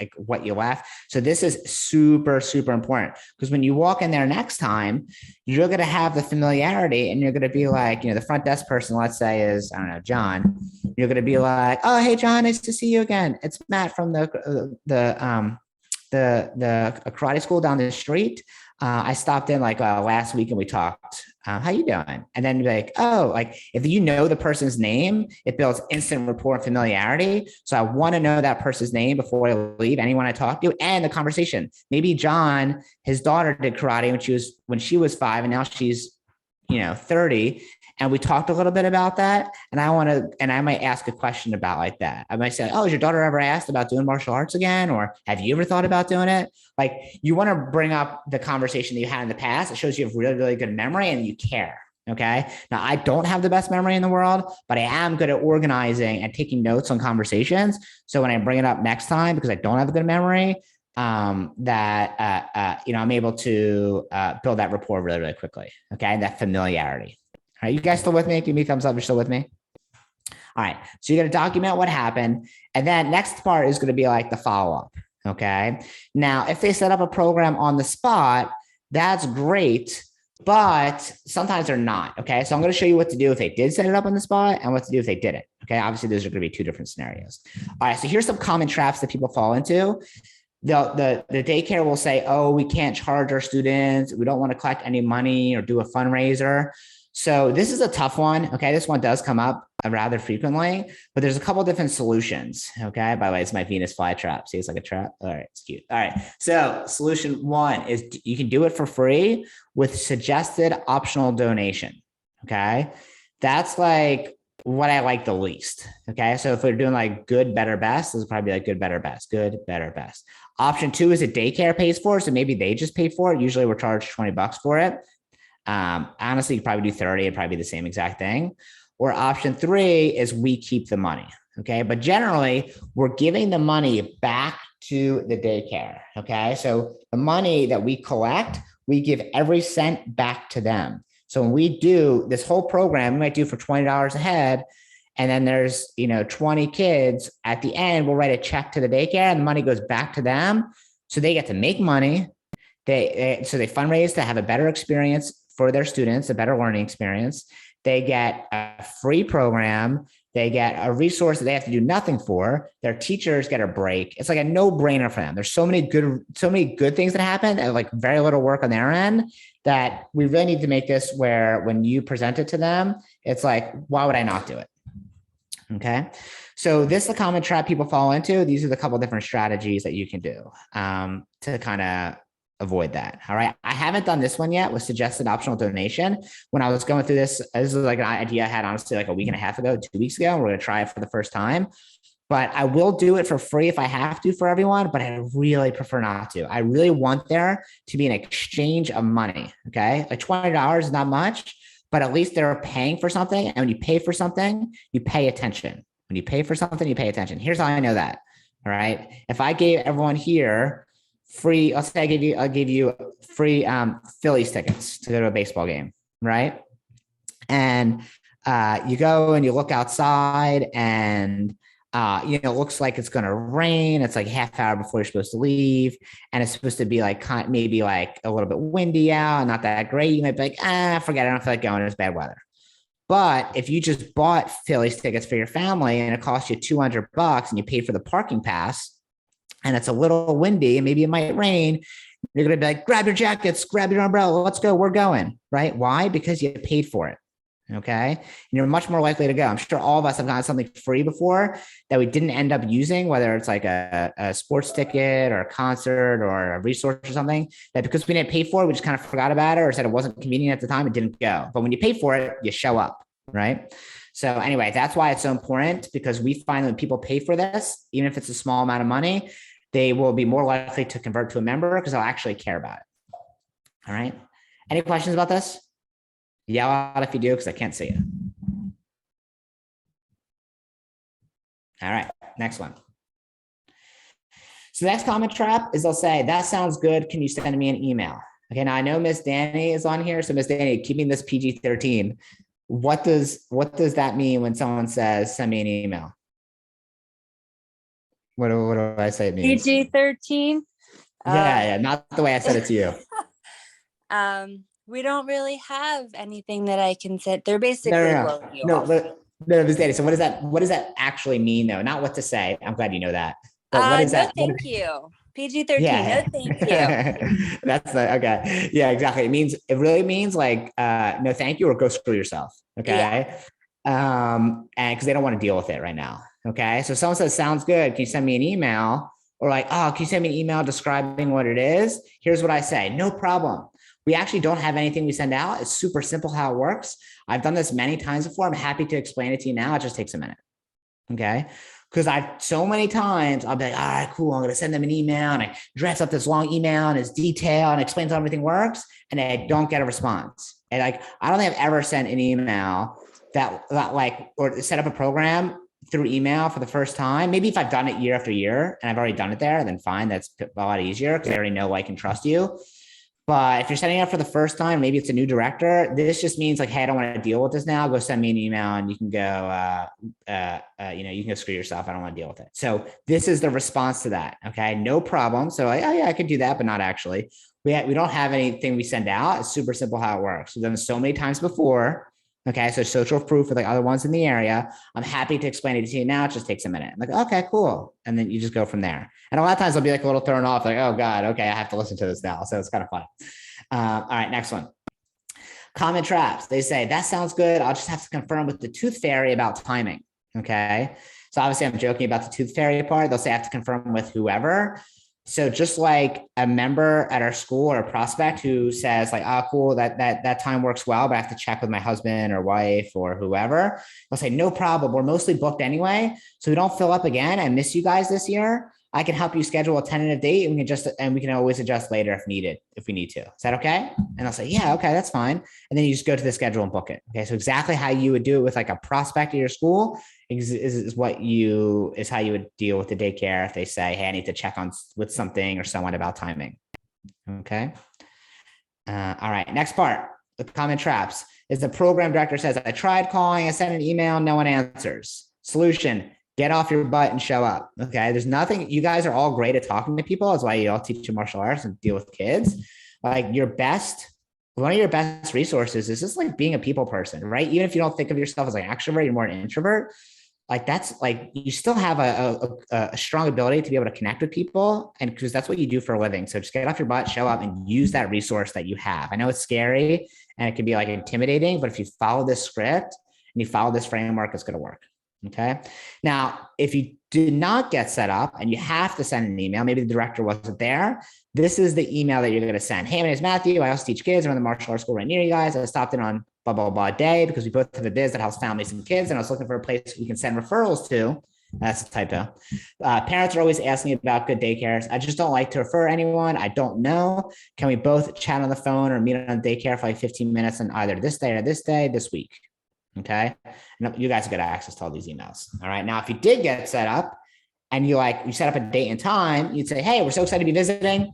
like what you left. So this is super, super important, because when you walk in there next time, you're going to have the familiarity, and you're going to be like, the front desk person, let's say is, I don't know, John. You're going to be like, oh, hey, John, nice to see you again. It's Matt from the karate school down the street. I stopped in like last week and we talked. How you doing? And then be like, oh, like if you know the person's name, it builds instant rapport and familiarity. So I want to know that person's name before I leave, anyone I talk to, and the conversation. Maybe John, his daughter did karate when she was 5, and now she's 30. And we talked a little bit about that. And I might ask a question about like that. I might say, oh, has your daughter ever asked about doing martial arts again? Or have you ever thought about doing it? Like, you want to bring up the conversation that you had in the past. It shows you have really, really good memory and you care. Okay. Now, I don't have the best memory in the world, but I am good at organizing and taking notes on conversations. So when I bring it up next time, because I don't have a good memory, I'm able to build that rapport really, really quickly. Okay. That familiarity. All right, you guys still with me? Give me a thumbs up if you're still with me. All right, so you're going to document what happened. And then next part is going to be like the follow-up, okay? Now, if they set up a program on the spot, that's great, but sometimes they're not, okay? So I'm going to show you what to do if they did set it up on the spot and what to do if they didn't, okay? Obviously, those are going to be 2 different scenarios. All right, so here's some common traps that people fall into. The daycare will say, oh, we can't charge our students. We don't want to collect any money or do a fundraiser. So this is a tough one. Okay. This one does come up rather frequently, but there's a couple different solutions. Okay. By the way, it's my Venus flytrap. See, it's like a trap. All right. It's cute. All right. So solution 1 is you can do it for free with suggested optional donation. Okay. That's like what I like the least. Okay. So if we're doing like good, better, best, this is probably like good, better, best, good, better, best. Option 2 is a daycare pays for it. So maybe they just pay for it. Usually we're charged $20 for it. Honestly, you probably do 30, it'd probably be the same exact thing. Or option 3 is we keep the money. Okay. But generally we're giving the money back to the daycare. Okay. So the money that we collect, we give every cent back to them. So when we do this whole program, we might do for $20 a head. And then there's, 20 kids at the end, we'll write a check to the daycare and the money goes back to them. So they get to make money. They fundraise to have a better experience for their students, a better learning experience. They get a free program. They get a resource that they have to do nothing for. Their teachers get a break. It's like a no-brainer for them. There's so many good things that happen and like very little work on their end that we really need to make this where when you present it to them, it's like, why would I not do it? Okay. So this is a common trap people fall into. These are the couple different strategies that you can do to kind of avoid that. All right. I haven't done this one yet with suggested optional donation. When I was going through this is like an idea I had honestly like a week and a half ago, 2 weeks ago. We're going to try it for the first time, but I will do it for free if I have to for everyone, but I really prefer not to. I really want there to be an exchange of money. Okay. Like $20 is not much, but at least they're paying for something. And when you pay for something, you pay attention. When you pay for something, you pay attention. Here's how I know that. All right. If I gave everyone here free, let's say I give you free Phillies tickets to go to a baseball game, right? And you go and you look outside and it looks like it's going to rain. It's like half hour before you're supposed to leave. And it's supposed to be like maybe like a little bit windy out, not that great. You might be like, forget it. I don't feel like going. It's bad weather. But if you just bought Phillies tickets for your family and it cost you $200 and you paid for the parking pass and it's a little windy and maybe it might rain, You're going to be like, grab your jackets, grab your umbrella, let's go, we're going, right? Why? Because you paid for it. Okay. And you're much more likely to go. I'm sure all of us have gotten something free before that we didn't end up using, whether it's like a sports ticket or a concert or a resource or something, that because we didn't pay for it, we just kind of forgot about it or said it wasn't convenient at the time, it didn't go. But when you pay for it, you show up, right? So anyway, that's why it's so important, because we find that when people pay for this, even if it's a small amount of money, they will be more likely to convert to a member because they'll actually care about it. All right. Any questions about this? Yell out if you do, because I can't see you. All right, next one. So the next comment trap is they'll say, that sounds good. Can you send me an email? Okay, now I know Miss Danny is on here. So Miss Danny, keeping this PG-13, what does that mean when someone says, send me an email? What do I say it means? PG-13. Yeah, not the way I said it to you. We don't really have anything that I can say. They're basically blowing you No, off. no, Ms. Danny. So what does that actually mean though? Not what to say. I'm glad you know that. But what is that? No, thank you. PG-13. Yeah. No, thank you. That's okay. Yeah, exactly. It really means like no, thank you, or go screw yourself. Okay. And because they don't want to deal with it right now. Okay. So if someone says, sounds good, can you send me an email? Or like, oh, can you send me an email describing what it is? Here's what I say. No problem. We actually don't have anything we send out. It's super simple how it works. I've done this many times before. I'm happy to explain it to you now. It just takes a minute. Okay. Because so many times I'll be like, all right, cool. I'm going to send them an email, and I dress up this long email and it's detailed and explains how everything works. And I don't get a response. And like, I don't think I've ever sent an email that like, or set up a program through email for the first time. Maybe if I've done it year after year and I've already done it there, then fine. That's a lot easier because I already know I can trust you. But if you're setting up for the first time, maybe it's a new director, this just means like, hey, I don't want to deal with this now. Go send me an email and you can go, you can go screw yourself. I don't want to deal with it. So this is the response to that. Okay, no problem. So like, oh yeah, I could do that, but not actually. We don't have anything we send out. It's super simple how it works. We've done it so many times before. Okay, so social proof with like other ones in the area. I'm happy to explain it to you now. It just takes a minute. I'm like, okay, cool. And then you just go from there. And a lot of times I'll be like a little thrown off, like, oh God, okay, I have to listen to this now. So it's kind of fun. All right, next one. Common traps. They say, that sounds good. I'll just have to confirm with the tooth fairy about timing. Okay. So obviously I'm joking about the tooth fairy part. They'll say I have to confirm with whoever. So just like a member at our school or a prospect who says like, oh, cool, that time works well, but I have to check with my husband or wife or whoever. They'll say, no problem. We're mostly booked anyway. So we don't fill up again. I miss you guys this year. I can help you schedule a tentative date, and we can always adjust later if needed, if we need to. Is that okay? And I'll say, yeah, okay, that's fine. And then you just go to the schedule and book it. Okay. So exactly how you would do it with like a prospect at your school is how you would deal with the daycare if they say, hey, I need to check on with something or someone about timing. Okay. All right. Next part, the common traps is the program director says, I tried calling, I sent an email, no one answers. Solution, get off your butt and show up. Okay. There's nothing, you guys are all great at talking to people. That's why you all teach martial arts and deal with kids. Like one of your best resources is just like being a people person, right? Even if you don't think of yourself as like extrovert, you're more an introvert. Like that's like, you still have a strong ability to be able to connect with people, and because that's what you do for a living. So just get off your butt, show up, and use that resource that you have. I know it's scary and it can be like intimidating, but if you follow this script and you follow this framework, it's going to work. Okay. Now, if you did not get set up and you have to send an email, maybe the director wasn't there, this is the email that you're going to send. Hey, my name is Matthew. I also teach kids. I'm in the martial arts school right near you guys. I stopped in on blah, blah, blah day because we both have a biz that helps families and kids. And I was looking for a place we can send referrals to. That's a typo. Parents are always asking me about good daycares. I just don't like to refer anyone. I don't know. Can we both chat on the phone or meet on daycare for like 15 minutes on either this day or this day, this week? Okay. And you guys get access to all these emails. All right. Now, if you did get set up and you set up a date and time, you'd say, hey, we're so excited to be visiting,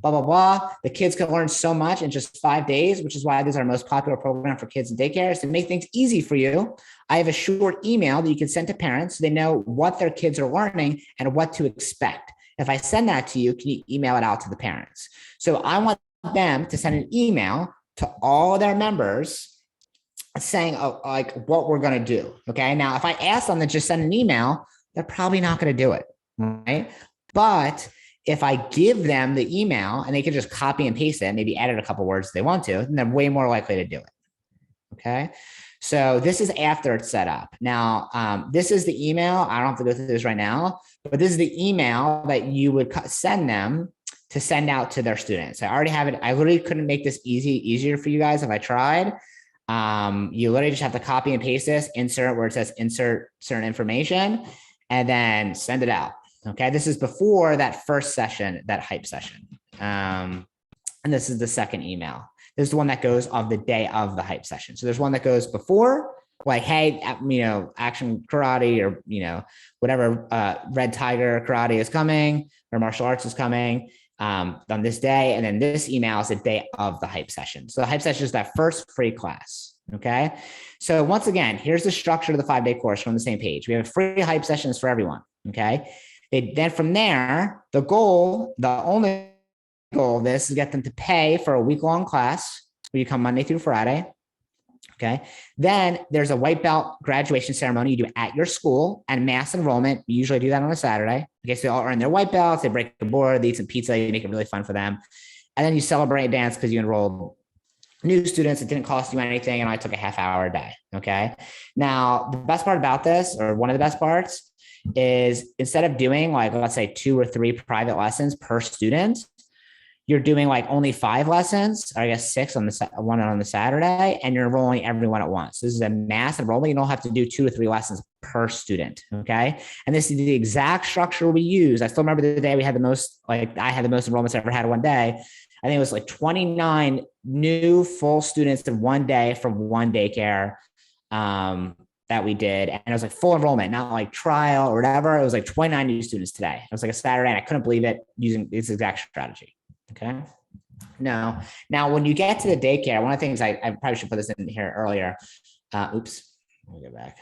blah, blah, blah. The kids can learn so much in just 5 days, which is why this is our most popular program for kids in daycares. To make things easy for you, I have a short email that you can send to parents so they know what their kids are learning and what to expect. If I send that to you, can you email it out to the parents? So I want them to send an email to all their members saying like what we're going to do. Okay. Now, if I ask them to just send an email, they're probably not going to do it. Right. But if I give them the email and they can just copy and paste it, maybe edit a couple words if they want to, then they're way more likely to do it. Okay. So this is after it's set up. Now, this is the email. I don't have to go through this right now, but this is the email that you would send them to send out to their students. I already have it. I literally couldn't make this easier for you guys if I tried. You literally just have to copy and paste this, insert where it says insert certain information, and then send it out. Okay. This is before that first session, that hype session. And this is the second email. This is the one that goes of the day of the hype session. So there's one that goes before, like, hey, action karate, or, whatever, red tiger karate is coming, or martial arts is coming on this day. And then this email is the day of the hype session. So the hype session is that first free class. Okay. So once again, here's the structure of the 5-day course from the same page. We have free hype sessions for everyone. Okay. Then from there, the only goal of this is get them to pay for a week-long class where you come Monday through Friday. Okay. Then there's a white belt graduation ceremony you do at your school, and mass enrollment. You usually do that on a Saturday. Okay. So they all earn their white belts. They break the board, they eat some pizza, you make it really fun for them. And then you celebrate and dance because you enrolled new students. It didn't cost you anything. And I took a half hour a day. Okay. Now, the best part about this, or one of the best parts, is instead of doing, like, let's say 2 or 3 private lessons per student, you're doing like only 5 lessons, or I guess 6 on one on the Saturday, and you're enrolling everyone at once. This is a mass enrollment. You don't have to do 2 to 3 lessons per student. Okay. And this is the exact structure we use. I still remember the day we had the most, like, I had the most enrollments I ever had in one day. I think it was like 29 new full students in one day from one daycare that we did. And it was like full enrollment, not like trial or whatever. It was like 29 new students today. It was like a Saturday, and I couldn't believe it, using this exact strategy. Okay. Now, when you get to the daycare, one of the things I probably should put this in here earlier. Oops, let me go back.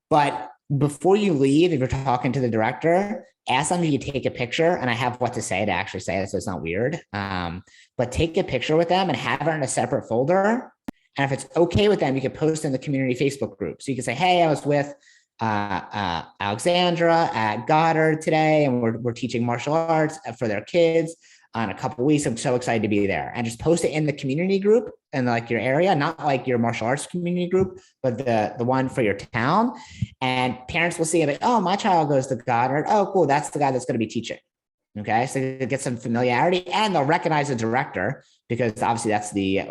But before you leave, if you're talking to the director, ask them if you take a picture, and I have what to say to actually say it, so it's not weird. But take a picture with them and have it in a separate folder. And if it's okay with them, you can post in the community Facebook group. So you can say, hey, I was with Alexandra at Goddard today, and we're teaching martial arts for their kids in a couple of weeks. I'm so excited to be there. And just post it in the community group in like your area, not like your martial arts community group, but the one for your town. And parents will see it, like, oh, my child goes to Goddard. Oh, cool. That's the guy that's going to be teaching. Okay. So they get some familiarity, and they'll recognize the director, because obviously that's the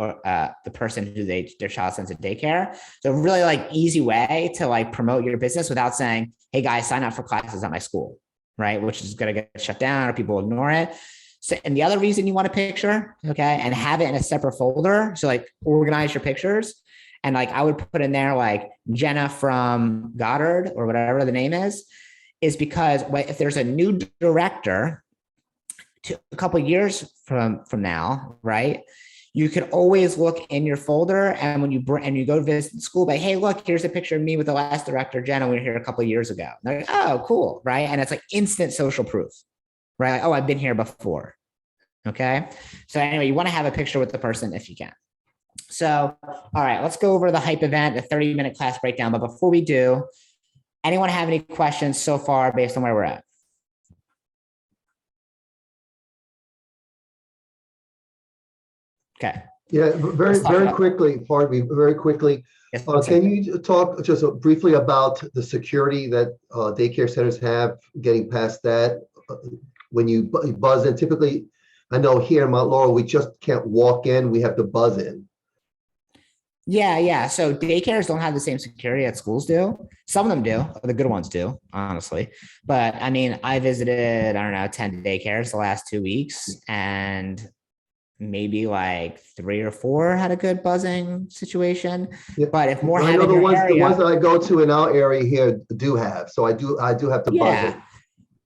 person who their child sends to daycare. So really, like, easy way to like promote your business without saying, hey guys, sign up for classes at my school, right? Which is going to get shut down, or people ignore it. So, and the other reason you want a picture, okay, and have it in a separate folder. So like organize your pictures, and like I would put in there like Jenna from Goddard or whatever the name is because if there's a new director a couple of years from now, right? You could always look in your folder, and when you go to visit the school, but hey, look, here's a picture of me with the last director, Jenna. We were here a couple of years ago. And they're like, oh, cool, right? And it's like instant social proof, right? Like, oh, I've been here before. Okay. So anyway, you want to have a picture with the person if you can. So, all right, let's go over the hype event, the 30-minute class breakdown. But before we do, anyone have any questions so far based on where we're at? Okay. Yeah, very quickly, pardon me, very quickly. Yes, Can you talk just briefly about the security that daycare centers have, getting past that? When you buzz in, typically, I know here in Mount Laurel, we just can't walk in, we have to buzz in. Yeah. So daycares don't have the same security that schools do. Some of them do, the good ones do, honestly. But I mean, I visited, I don't know, 10 daycares the last 2 weeks, and maybe like 3 or 4 had a good buzzing situation. Yeah. But if more I have know in the your ones area, that I go to in our area here do have. So I do have to buzz in.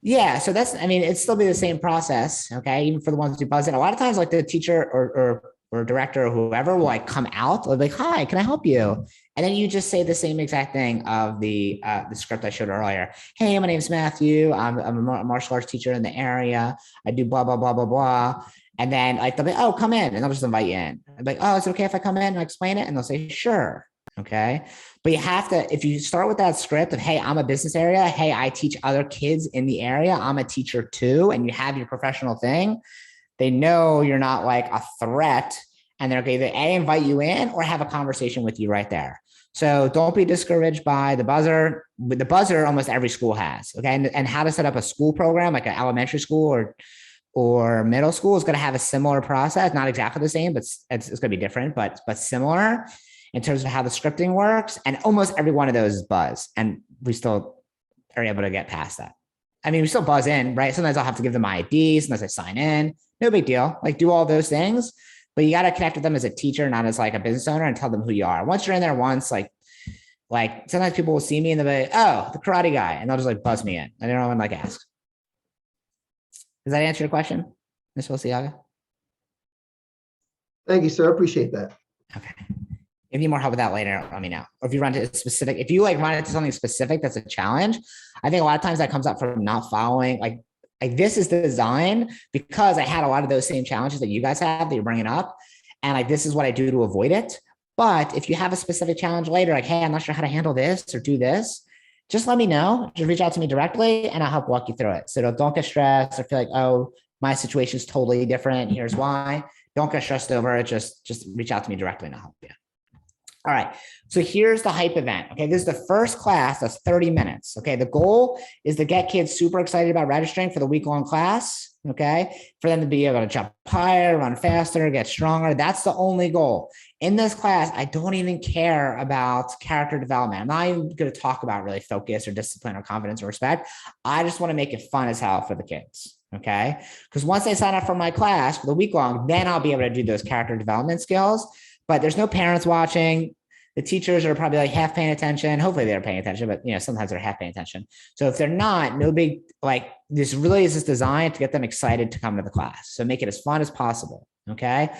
Yeah. So that's, I mean, it'd still be the same process. Okay. Even for the ones who buzz in, a lot of times like the teacher or director or whoever will like come out, they'll be like, hi, can I help you? And then you just say the same exact thing of the script I showed earlier. Hey, my name's Matthew. I'm a martial arts teacher in the area. I do blah, blah, blah, blah, blah. And then like, they'll be, oh, come in. And they'll just invite you in. I'll be like, oh, is it okay if I come in and explain it? And they'll say, sure. Okay. But you have to, if you start with that script of, hey, I'm a business area. Hey, I teach other kids in the area. I'm a teacher too. And you have your professional thing. They know you're not like a threat, and they're going to either invite you in or have a conversation with you right there. So don't be discouraged by the buzzer. The buzzer almost every school has. Okay. And how to set up a school program, like an elementary school or middle school, is going to have a similar process. Not exactly the same, but it's going to be different, but similar in terms of how the scripting works. And almost every one of those is buzz. And we still are able to get past that. I mean, we still buzz in, right? Sometimes I'll have to give them my ID. Sometimes I sign in. No big deal. Like, do all those things, but you got to connect with them as a teacher, not as like a business owner, and tell them who you are. Once you're in there once, like sometimes people will see me and they'll be like, oh, the karate guy. And they'll just like buzz me in. I don't even like ask. Does that answer your question, Ms. Wilciaga? Thank you, sir. I appreciate that. Okay. If you need more help with that later, let me know. Or if you run into specific, if you like run into something specific that's a challenge, I think a lot of times that comes up from not following, like this is designed because I had a lot of those same challenges that you guys have that you're bringing up. And like, this is what I do to avoid it. But if you have a specific challenge later, like, hey, I'm not sure how to handle this or do this, just let me know. Just reach out to me directly and I'll help walk you through it. So don't get stressed or feel like, oh, my situation is totally different. Here's why. Don't get stressed over it. Just reach out to me directly and I'll help you. All right, so here's the hype event. Okay, this is the first class that's 30 minutes. Okay, the goal is to get kids super excited about registering for the week-long class. Okay, for them to be able to jump higher, run faster, get stronger. That's the only goal. In this class, I don't even care about character development. I'm not even going to talk about really focus or discipline or confidence or respect. I just want to make it fun as hell for the kids. Okay, because once they sign up for my class for the week long, then I'll be able to do those character development skills. But there's no parents watching. The teachers are probably like half paying attention. Hopefully they're paying attention, but sometimes they're half paying attention. So if they're not, no big, like this really is just designed to get them excited to come to the class. So make it as fun as possible. Okay.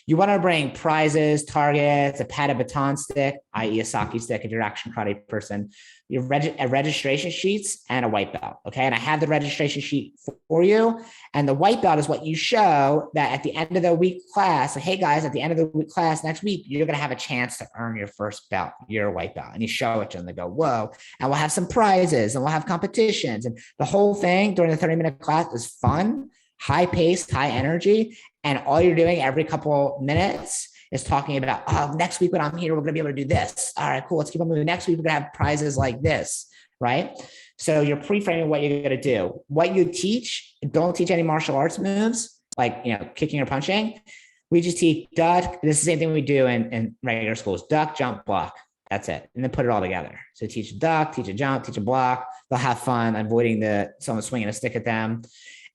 You want to bring prizes, targets, a padded baton stick, i.e. a sake stick if you're an action karate person, your registration sheets and a white belt. Okay. And I have the registration sheet for you. And the white belt is what you show that at the end of the week class, like, hey guys, at the end of the week class next week, you're going to have a chance to earn your first belt, your white belt. And you show it to them, they go, whoa. And we'll have some prizes and we'll have competitions. And the whole thing during the 30-minute class is fun, high paced, high energy. And all you're doing every couple minutes is talking about, oh, next week when I'm here, we're going to be able to do this. All right, cool. Let's keep on moving. Next week, we're going to have prizes like this, right? So you're pre-framing what you're going to do. What you teach, don't teach any martial arts moves, like, kicking or punching. We just teach duck. This is the same thing we do in regular schools. Duck, jump, block. That's it. And then put it all together. So teach a duck, teach a jump, teach a block. They'll have fun avoiding someone swinging a stick at them.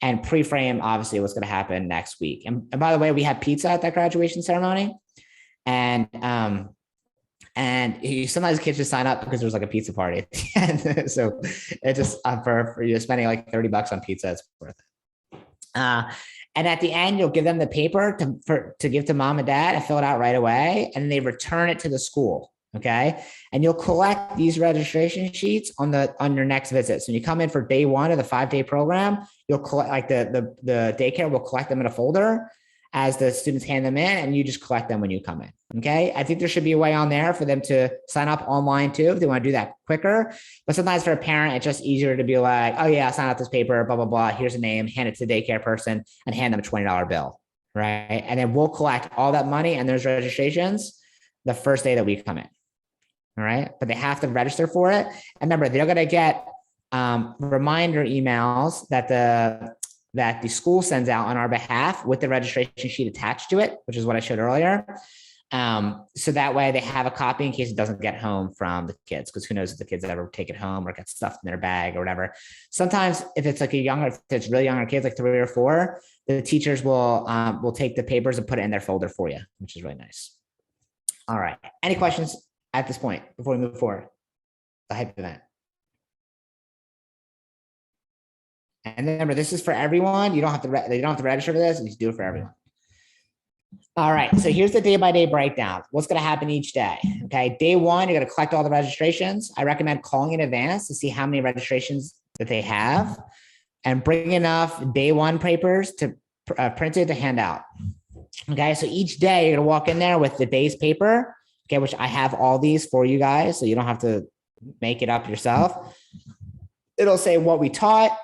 And pre-frame, obviously, what's going to happen next week. And by the way, we had pizza at that graduation ceremony. And sometimes kids just sign up because there's like a pizza party at the end. So it just, for you spending like $30 on pizza, it's worth it. And at the end, you'll give them the paper to give to mom and dad and fill it out right away. And they return it to the school. Okay. And you'll collect these registration sheets on your next visit. So when you come in for day one of the 5-day program, you'll collect, like the daycare will collect them in a folder as the students hand them in, and you just collect them when you come in. Okay. I think there should be a way on there for them to sign up online too, if they want to do that quicker. But sometimes for a parent, it's just easier to be like, oh yeah, I'll sign out this paper, blah, blah, blah. Here's a name, hand it to the daycare person and hand them a $20 bill. Right. And then we'll collect all that money and those registrations the first day that we come in. All right. But they have to register for it. And remember, they're going to get reminder emails that the school sends out on our behalf with the registration sheet attached to it, which is what I showed earlier. So that way they have a copy in case it doesn't get home from the kids, because who knows if the kids ever take it home or get stuffed in their bag or whatever. Sometimes if it's like if it's really younger kids, like 3 or 4, the teachers will take the papers and put it in their folder for you, which is really nice. All right. Any questions at this point before we move forward? The hype event. And remember, this is for everyone. They don't have to register for this. You just do it for everyone. All right. So here's the day-by-day breakdown. What's going to happen each day? Okay. Day 1, you're going to collect all the registrations. I recommend calling in advance to see how many registrations that they have, and bring enough day 1 papers to printed to hand out. Okay. So each day you're going to walk in there with the day's paper. okay, which I have all these for you guys, so you don't have to make it up yourself. It'll say what we taught.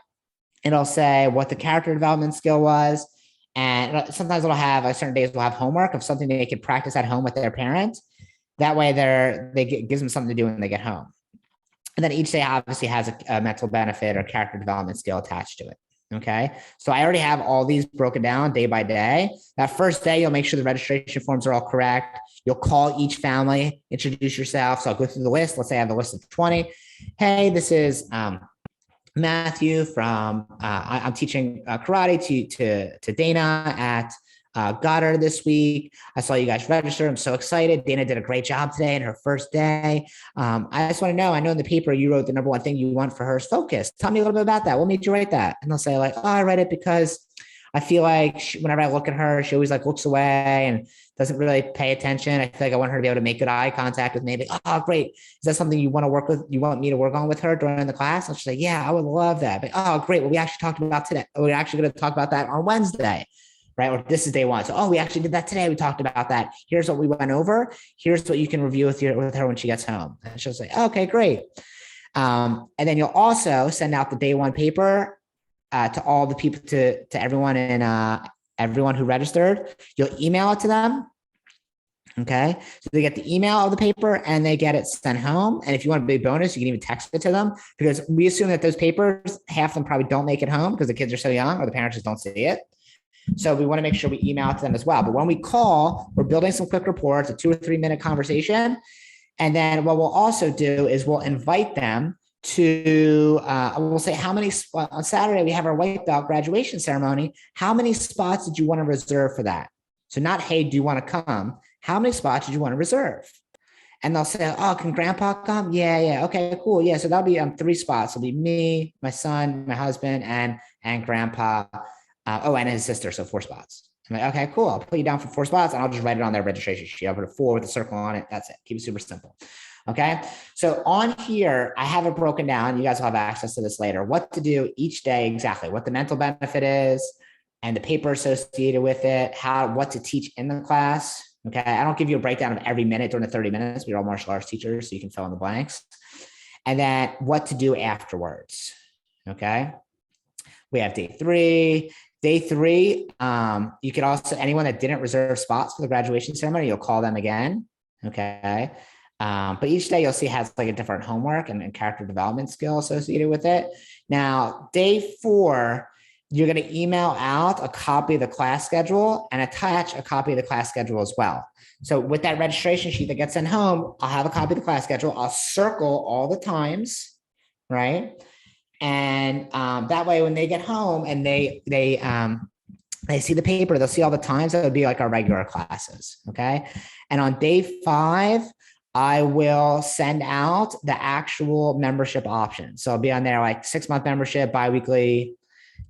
It'll say what the character development skill was. And sometimes it'll have, like, certain days will have homework of something they could practice at home with their parents. That way gives them something to do when they get home. And then each day obviously has a mental benefit or character development skill attached to it. Okay. So I already have all these broken down day by day. That first day, you'll make sure the registration forms are all correct. You'll call each family, introduce yourself. So I'll go through the list. Let's say I have a list of 20. Hey, this is Matthew from, I'm teaching karate to Dana at Goddard this week. I saw you guys register. I'm so excited. Dana did a great job today in her first day. I just want to know, I know in the paper you wrote the number one thing you want for her is focus. Tell me a little bit about that. What made you write that? And they'll say like, oh, I read it because I feel like whenever I look at her, she always like looks away and doesn't really pay attention. I feel like I want her to be able to make good eye contact with me. Like, oh, great. Is that something you want to work with? You want me to work on with her during the class? I'll just say, yeah, I would love that. But, oh, great. Well, we actually talked about today. We're actually going to talk about that on Wednesday. Right? Or this is day one. So, oh, we actually did that today. We talked about that. Here's what we went over. Here's what you can review with her when she gets home. And she'll say, okay, great. And then you'll also send out the day one paper to all the people, to everyone and everyone who registered. You'll email it to them. Okay. So they get the email of the paper and they get it sent home. And if you want a big bonus, you can even text it to them, because we assume that those papers, half of them probably don't make it home because the kids are so young or the parents just don't see it. So we want to make sure we email it to them as well. But when we call, we're building some quick reports, a 2 or 3 minute conversation. And then what we'll also do is we'll invite them to, we'll say, how many, on Saturday, we have our white belt graduation ceremony. How many spots did you want to reserve for that? So not, hey, do you want to come? How many spots did you want to reserve? And they'll say, oh, can grandpa come? Yeah. Okay, cool. Yeah. So that'll be 3 spots. It'll be me, my son, my husband, and grandpa. And his sister. So 4 spots. I'm like, okay, cool. I'll put you down for 4 spots and I'll just write it on their registration sheet. I'll put a 4 with a circle on it. That's it. Keep it super simple. Okay. So on here, I have it broken down. You guys will have access to this later. What to do each day, exactly what the mental benefit is and the paper associated with it, what to teach in the class. Okay. I don't give you a breakdown of every minute during the 30 minutes. We're all martial arts teachers, so you can fill in the blanks. And then what to do afterwards. Okay. We have day 3. Day 3, you could also, anyone that didn't reserve spots for the graduation ceremony, you'll call them again. Okay. But each day you'll see has like a different homework and character development skill associated with it. Now, day 4, you're going to email out a copy of the class schedule and attach a copy of the class schedule as well. So with that registration sheet that gets sent home, I'll have a copy of the class schedule. I'll circle all the times, right? And that way, when they get home and they see the paper, they'll see all the times. That would be like our regular classes. Okay. And on day 5, I will send out the actual membership option. So I'll be on there like 6-month membership, biweekly,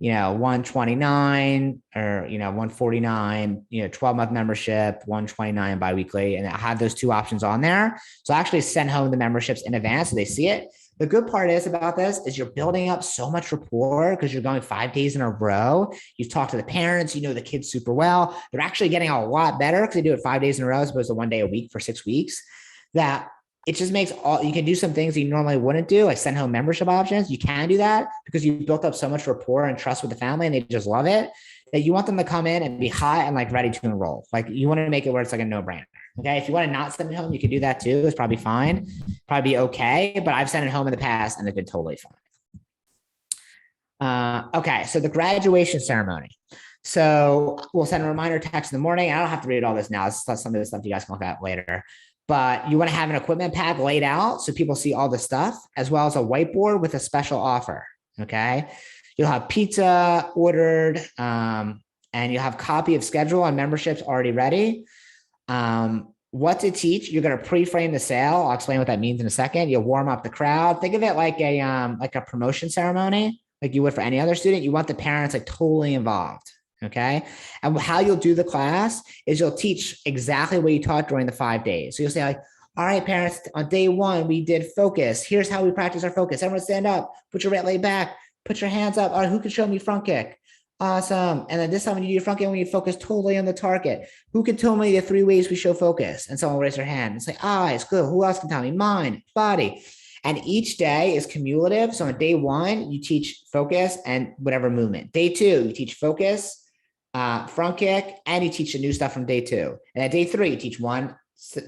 $129 or, $149, 12-month membership, $129 biweekly. And I have those 2 options on there. So I actually send home the memberships in advance so they see it. The good part is about this is you're building up so much rapport because you're going 5 days in a row. You've talked to the parents, you know the kids super well. They're actually getting a lot better because they do it 5 days in a row as opposed to 1 day a week for 6 weeks. That it just makes you can do some things you normally wouldn't do, like send home membership options. You can do that because you built up so much rapport and trust with the family and they just love it, that you want them to come in and be hot and like ready to enroll. Like you want to make it where it's like a no-brainer. Okay. If you want to not send it home, you can do that too. It's probably fine, probably okay. But I've sent it home in the past and they've been totally fine. Okay. So the graduation ceremony. So we'll send a reminder text in the morning. I don't have to read all this now. It's some of the stuff you guys can look at later. But you want to have an equipment pack laid out so people see all the stuff, as well as a whiteboard with a special offer. Okay. You'll have pizza ordered, and you'll have a copy of schedule and memberships already ready. What to teach, you're going to pre-frame the sale. I'll explain what that means in a second. You'll warm up the crowd. Think of it like a promotion ceremony, like you would for any other student. You want the parents like totally involved. Okay. And how you'll do the class is you'll teach exactly what you taught during the 5 days. So you'll say like, all right, parents, on day 1, we did focus. Here's how we practice our focus. Everyone stand up, put your right leg back, put your hands up. All right, who can show me front kick? Awesome. And then this time when you do front end, we focus totally on the target. Who can tell me the 3 ways we show focus? And someone will raise their hand and say, eyes, good. Who else can tell me? Mind, body. And each day is cumulative. So on day 1, you teach focus and whatever movement. Day 2, you teach focus, front kick, and you teach the new stuff from day 2. And at day 3, you teach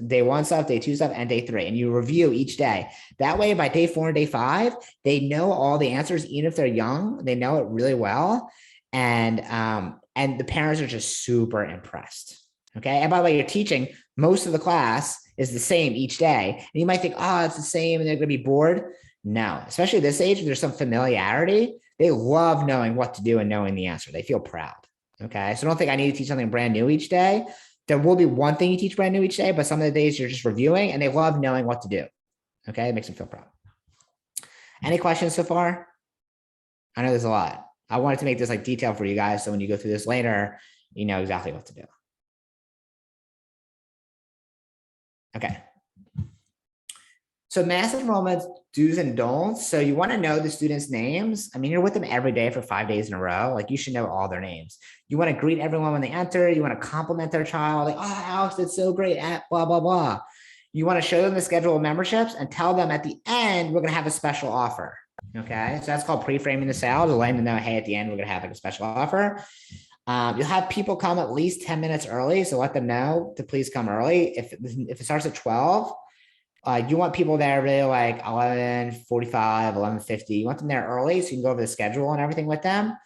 day 1 stuff, day 2 stuff, and day 3. And you review each day. That way, by day 4 and day 5, they know all the answers, even if they're young, they know it really well. And the parents are just super impressed. Okay. And by the way, you're teaching most of the class is the same each day. And you might think, oh, it's the same and they're going to be bored. No, especially this age, if there's some familiarity, they love knowing what to do and knowing the answer. They feel proud. Okay. So don't think I need to teach something brand new each day. There will be one thing you teach brand new each day, but some of the days you're just reviewing and they love knowing what to do. Okay. It makes them feel proud. Any questions so far? I know there's a lot. I wanted to make this like detailed for you guys. So when you go through this later, you know exactly what to do. Okay. So mass enrollment do's and don'ts. So you want to know the students' names. I mean, you're with them every day for 5 days in a row. Like you should know all their names. You want to greet everyone when they enter. You want to compliment their child. Like, oh, Alex, it's so great at blah, blah, blah. You want to show them the schedule of memberships and tell them at the end, we're going to have a special offer. Okay. So that's called pre-framing the sale to let them know, hey, at the end, we're going to have like a special offer. You'll have people come at least 10 minutes early. So let them know to please come early. If it starts at 12, you want people there really like 11:45, 11:50. You want them there early so you can go over the schedule and everything with them.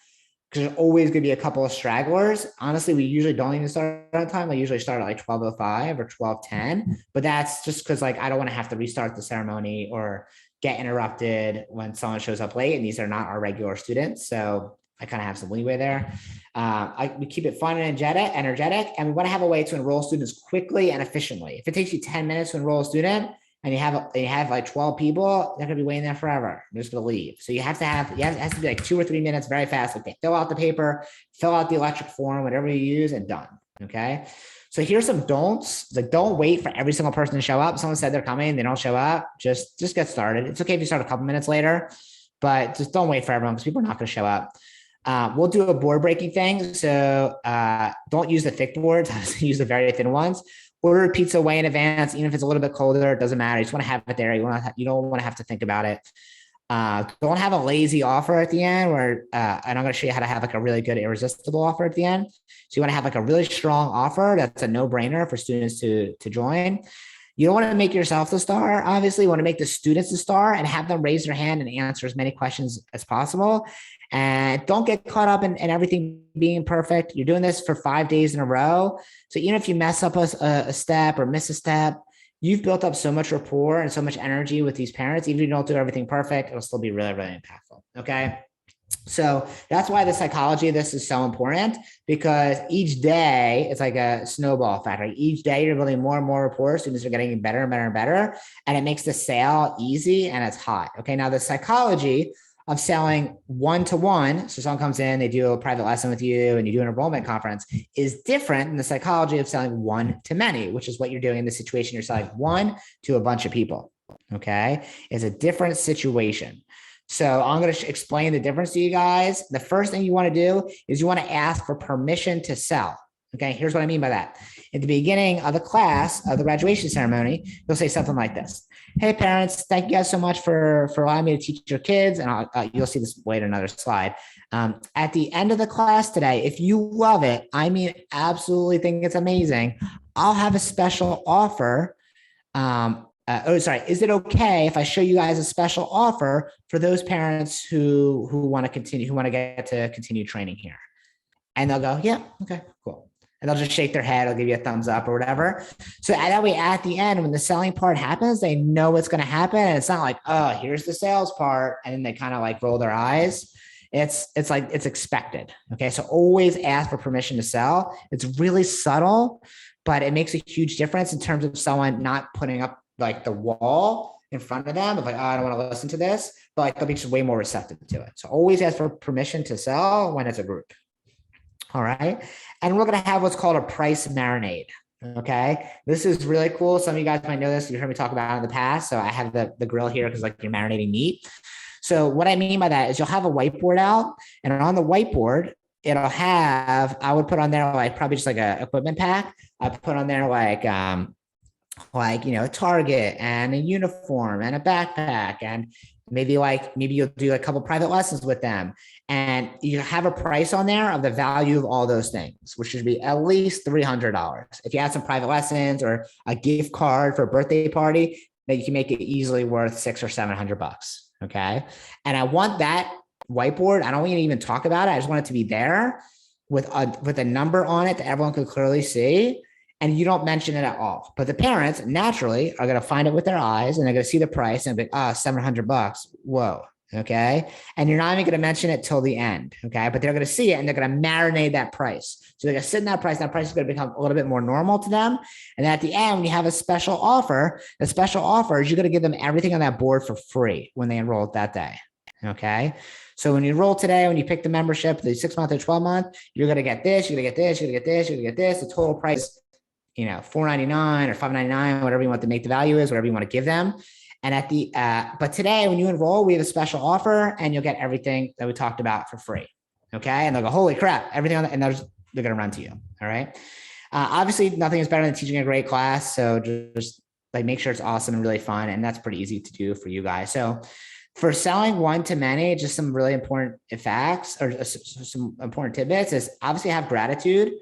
Because there's always going to be a couple of stragglers. Honestly, we usually don't even start on time. I usually start at like 12:05 or 12:10. But that's just because like I don't want to have to restart the ceremony or get interrupted when someone shows up late. And these are not our regular students. So I kind of have some leeway there. We keep it fun and energetic, and we want to have a way to enroll students quickly and efficiently. If it takes you 10 minutes to enroll a student and you have like 12 people, they're going to be waiting there forever. They're just going to leave. So it has to be like 2 or 3 minutes, very fast. Like they fill out the paper, fill out the electric form, whatever you use, and done. Okay. So here's some don'ts. Like don't wait for every single person to show up. Someone said they're coming, they don't show up. Just get started. It's okay if you start a couple minutes later, but just don't wait for everyone because people are not going to show up. We'll do a board breaking thing. So don't use the thick boards, use the very thin ones. Order pizza way in advance, even if it's a little bit colder, it doesn't matter. You just want to have it there. You don't want to have to think about it. Don't have a lazy offer at the end and I'm going to show you how to have like a really good irresistible offer at the end. So you want to have like a really strong offer that's a no-brainer for students to join. You don't want to make yourself the star. Obviously, you want to make the students the star and have them raise their hand and answer as many questions as possible. And don't get caught up in everything being perfect. You're doing this for 5 days in a row. So even if you mess up a step or miss a step, you've built up so much rapport and so much energy with these parents. Even if you don't do everything perfect, it'll still be really, really impactful. Okay. So that's why the psychology of this is so important, because each day it's like a snowball effect. Right? Each day you're building more and more rapport. Students are getting better and better and better. And it makes the sale easy and it's hot. Okay. Now the psychology of selling one-to-one, so someone comes in, they do a private lesson with you and you do an enrollment conference, is different than the psychology of selling one-to-many, which is what you're doing in this situation. You're selling one to a bunch of people, okay? It's a different situation. So I'm going to explain the difference to you guys. The first thing you want to do is you want to ask for permission to sell. Okay, here's what I mean by that. At the beginning of the class, of the graduation ceremony, you'll say something like this. Hey, parents, thank you guys so much for allowing me to teach your kids. And you'll see this later, another slide. At the end of the class today, if you love it, I mean, absolutely think it's amazing, I'll have a special offer. Is it okay if I show you guys a special offer for those parents who want to get to continue training here? And they'll go, yeah, okay, cool. And they'll just shake their head. I'll give you a thumbs up or whatever. So that way, at the end, when the selling part happens, they know what's going to happen. And it's not like, oh, here's the sales part. And then they kind of like roll their eyes. It's like, it's expected. Okay. So always ask for permission to sell. It's really subtle, but it makes a huge difference in terms of someone not putting up like the wall in front of them of like, oh, I don't want to listen to this, but like they'll be just way more receptive to it. So always ask for permission to sell when it's a group. All right. And we're going to have what's called a price marinade. Okay. This is really cool. Some of you guys might know this. You've heard me talk about it in the past. So I have the grill here because like you're marinating meat. So what I mean by that is you'll have a whiteboard out, and on the whiteboard, it'll have, I would put on there like probably just like a equipment pack. I put on there like, you know, a Target and a uniform and a backpack, and maybe you'll do a couple private lessons with them, and you have a price on there of the value of all those things, which should be at least $300. If you add some private lessons or a gift card for a birthday party, then you can make it easily worth $600 or $700. Okay. And I want that whiteboard. I don't want you to even talk about it. I just want it to be there with a number on it that everyone could clearly see. And you don't mention it at all. But the parents naturally are going to find it with their eyes, and they're going to see the price and be, $700. Whoa. Okay. And you're not even going to mention it till the end. Okay. But they're going to see it and they're going to marinate that price. So they're going to sit in that price. That price is going to become a little bit more normal to them. And at the end, when you have a special offer, the special offer is you're going to give them everything on that board for free when they enroll that day. Okay. So when you enroll today, when you pick the membership, the 6-month or 12-month, you're going to get this, you're going to get this, you're going to get this, you're going to get this. The total price, you know, $4.99 or $5.99, whatever you want to make the value is, whatever you want to give them. And at the, but today when you enroll, we have a special offer and you'll get everything that we talked about for free. Okay. And they'll go, holy crap, everything on that. And they're going to run to you. All right. Obviously nothing is better than teaching a great class. So just like make sure it's awesome and really fun. And that's pretty easy to do for you guys. So for selling one-to-many, just some really important facts or some important tidbits is obviously have gratitude.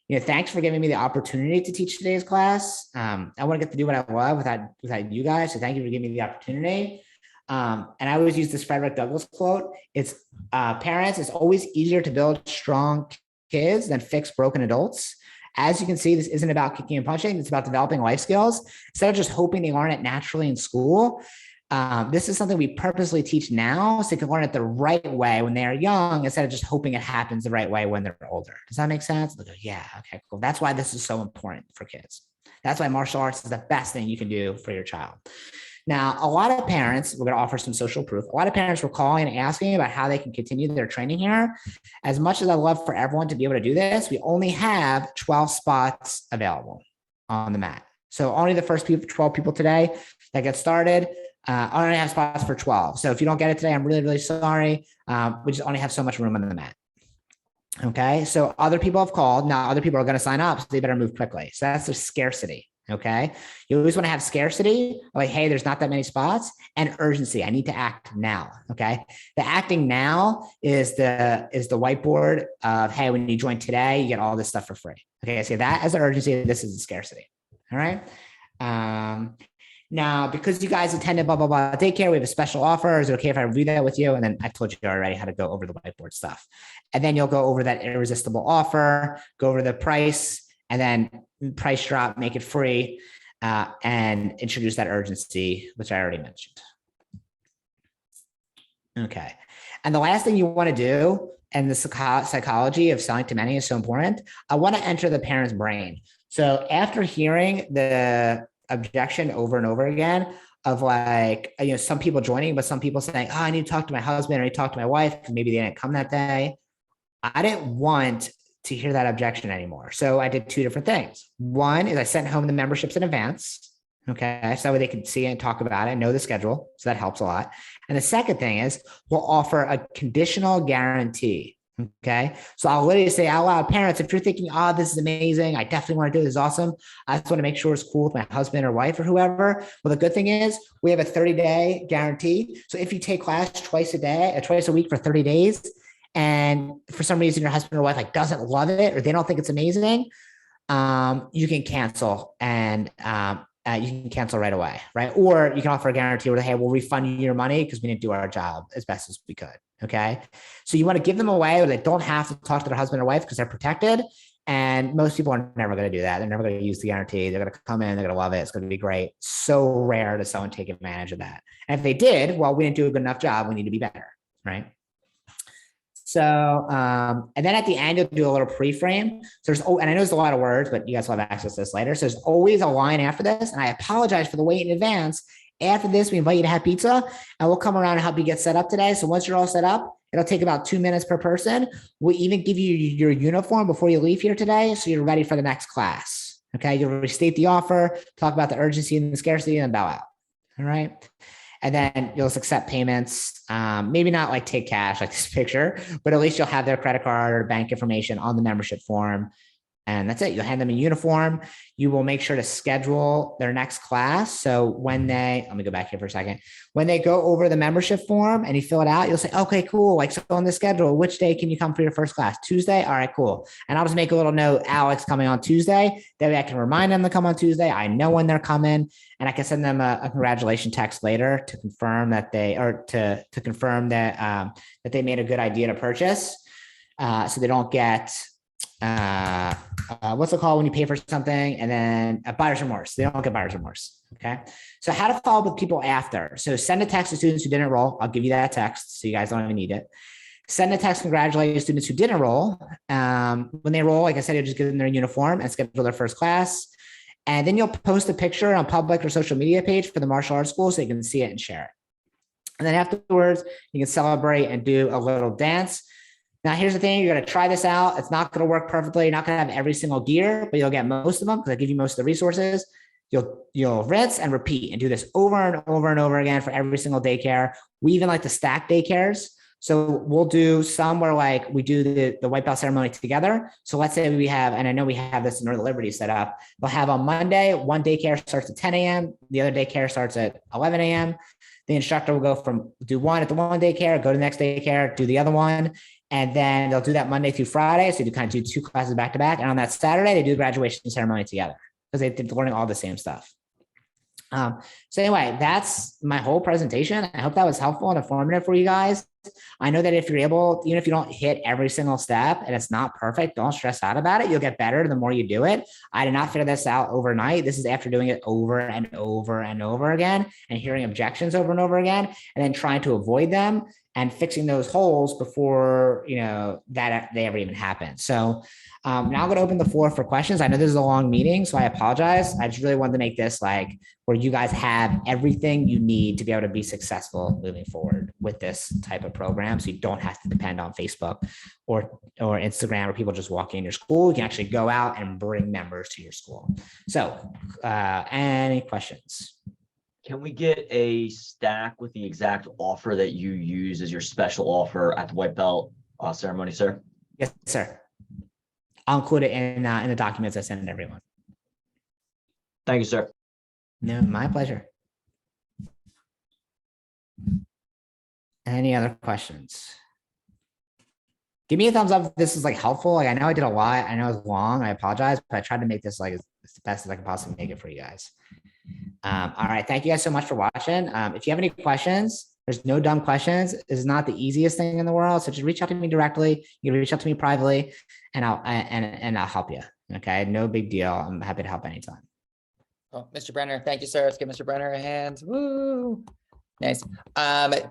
You know, thanks for giving me the opportunity to teach today's class. I want to get to do what I love without you guys. So thank you for giving me the opportunity. And I always use this Frederick Douglass quote. It's parents, it's always easier to build strong kids than fix broken adults. As you can see, this isn't about kicking and punching. It's about developing life skills. Instead of just hoping they learn it naturally in school, this is something we purposely teach now so they can learn it the right way when they are young, instead of just hoping it happens the right way when they're older. Does that make sense? They go, yeah, okay, cool. That's why this is so important for kids. That's why martial arts is the best thing you can do for your child. Now, a lot of parents, we're going to offer some social proof. A lot of parents were calling and asking about how they can continue their training here. As much as I love for everyone to be able to do this, we only have 12 spots available on the mat. So only the first 12 people today that get started. I only have spots for 12. So if you don't get it today, I'm really, really sorry. We just only have so much room on the mat. Okay. So other people have called. Now other people are going to sign up, so they better move quickly. So that's the scarcity. Okay. You always want to have scarcity, like, hey, there's not that many spots, and urgency. I need to act now. Okay. The acting now is the whiteboard of, hey, when you join today, you get all this stuff for free. Okay. So that as the urgency, this is the scarcity. All right. Now, because you guys attended blah, blah, blah daycare, we have a special offer. Is it okay if I review that with you? And then I told you already how to go over the whiteboard stuff. And then you'll go over that irresistible offer, go over the price, and then price drop, make it free, and introduce that urgency, which I already mentioned. Okay. And the last thing you want to do, and the psychology of selling to many is so important, I want to enter the parent's brain. So after hearing the objection over and over again of like, you know, some people joining, but some people saying, oh, I need to talk to my husband, or I need to talk to my wife, because maybe they didn't come that day. I didn't want to hear that objection anymore. So I did two different things. One is I sent home the memberships in advance. Okay. So that way they can see and talk about it and know the schedule. So that helps a lot. And the second thing is we'll offer a conditional guarantee. Okay. So I'll literally say out loud, parents, if you're thinking, oh, this is amazing, I definitely want to do this, awesome, I just want to make sure it's cool with my husband or wife or whoever. Well, the good thing is we have a 30-day guarantee. So if you take class twice a week for 30 days, and for some reason your husband or wife like doesn't love it, or they don't think it's amazing, you can cancel, and you can cancel right away, right? Or you can offer a guarantee where, hey, we'll refund you your money because we didn't do our job as best as we could. Okay. So you want to give them away where they don't have to talk to their husband or wife because they're protected. And most people are never going to do that. They're never going to use the guarantee. They're going to come in, they're going to love it. It's going to be great. So rare to someone take advantage of that. And if they did, well, we didn't do a good enough job. We need to be better. Right. So, and then at the end, you'll do a little pre-frame. So and I know there's a lot of words, but you guys will have access to this later. So there's always a line after this. And I apologize for the wait in advance. After this, we invite you to have pizza, and we'll come around and help you get set up today. So once you're all set up, it'll take about 2 minutes per person. We'll even give you your uniform before you leave here today, so you're ready for the next class. Okay, you'll restate the offer, talk about the urgency and the scarcity, and bow out. All right. And then you'll just accept payments. Maybe not like take cash like this picture, but at least you'll have their credit card or bank information on the membership form. And that's it. You'll hand them a uniform. You will make sure to schedule their next class. So when let me go back here for a second. When they go over the membership form and you fill it out, you'll say, okay, cool. Like, so on the schedule, which day can you come for your first class? Tuesday? All right, cool. And I'll just make a little note, Alex coming on Tuesday. That way I can remind them to come on Tuesday. I know when they're coming, and I can send them a congratulation text later to confirm that to confirm that they made a good idea to purchase. So they don't get, what's it called when you pay for something and then buyer's remorse. They don't get buyer's remorse. Okay. So how to follow up with people after. So send a text to students who didn't enroll. I'll give you that text so you guys don't even need it. Send a text congratulating students who did enroll. When they enroll, like I said, you'll just give them their uniform and schedule their first class. And then you'll post a picture on public or social media page for the martial arts school so you can see it and share it. And then afterwards, you can celebrate and do a little dance. Now, here's the thing. You're going to try this out. It's not going to work perfectly. You're not going to have every single gear, but you'll get most of them because I give you most of the resources. You'll rinse and repeat and do this over and over and over again for every single daycare. We even like to stack daycares. So we'll do some where like we do the white belt ceremony together. So let's say we have, and I know we have this in Northern Liberty set up. We'll have on Monday, one daycare starts at 10 a.m. The other daycare starts at 11 a.m. The instructor will go from do one at the one daycare, go to the next daycare, do the other one. And then they'll do that Monday through Friday. So you kind of do two classes back to back. And on that Saturday, they do the graduation ceremony together because they're learning all the same stuff. So anyway, that's my whole presentation. I hope that was helpful and informative for you guys. I know that if you're able, even if you don't hit every single step and it's not perfect, don't stress out about it. You'll get better the more you do it. I did not figure this out overnight. This is after doing it over and over and over again and hearing objections over and over again, and then trying to avoid them and fixing those holes before, that they ever even happen. So now I'm going to open the floor for questions. I know this is a long meeting, so I apologize. I just really wanted to make this like where you guys have everything you need to be able to be successful moving forward with this type of program. So you don't have to depend on Facebook or Instagram or people just walking in your school. You can actually go out and bring members to your school. So any questions? Can we get a stack with the exact offer that you use as your special offer at the white belt ceremony, sir? Yes, sir. I'll include it in the documents I send to everyone. Thank you, sir. No, my pleasure. Any other questions? Give me a thumbs up if this is like helpful. Like I know I did a lot. I know it's long. I apologize, but I tried to make this like as best as I can possibly make it for you guys. All right. Thank you guys so much for watching. If you have any questions, there's no dumb questions. This is not the easiest thing in the world. So just reach out to me directly. You can reach out to me privately and I'll help you. Okay. No big deal. I'm happy to help anytime. Oh, Mr. Brenner, thank you, sir. Let's give Mr. Brenner a hand. Woo. Nice.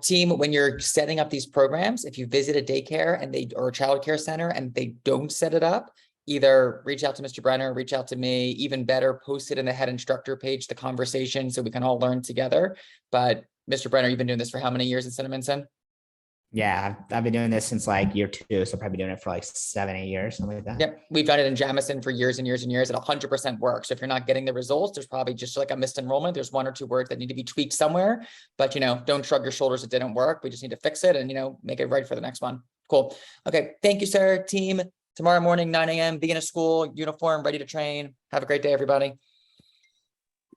Team, when you're setting up these programs, if you visit a daycare or a childcare center and they don't set it up, either reach out to Mr. Brenner, reach out to me, even better, post it in the head instructor page, the conversation, so we can all learn together. But Mr. Brenner, you've been doing this for how many years in Cinnaminson? Yeah, I've been doing this since like year 2. So probably doing it for like 7-8 years, something like that. Yep. We've done it in Jamison for years and years and years. It 100% works. So if you're not getting the results, there's probably just like a missed enrollment. There's 1 or 2 words that need to be tweaked somewhere, but don't shrug your shoulders. It didn't work. We just need to fix it and, make it right for the next one. Cool. Okay. Thank you, sir. Team, tomorrow morning, 9 a.m. be in a school uniform, ready to train. Have a great day, everybody.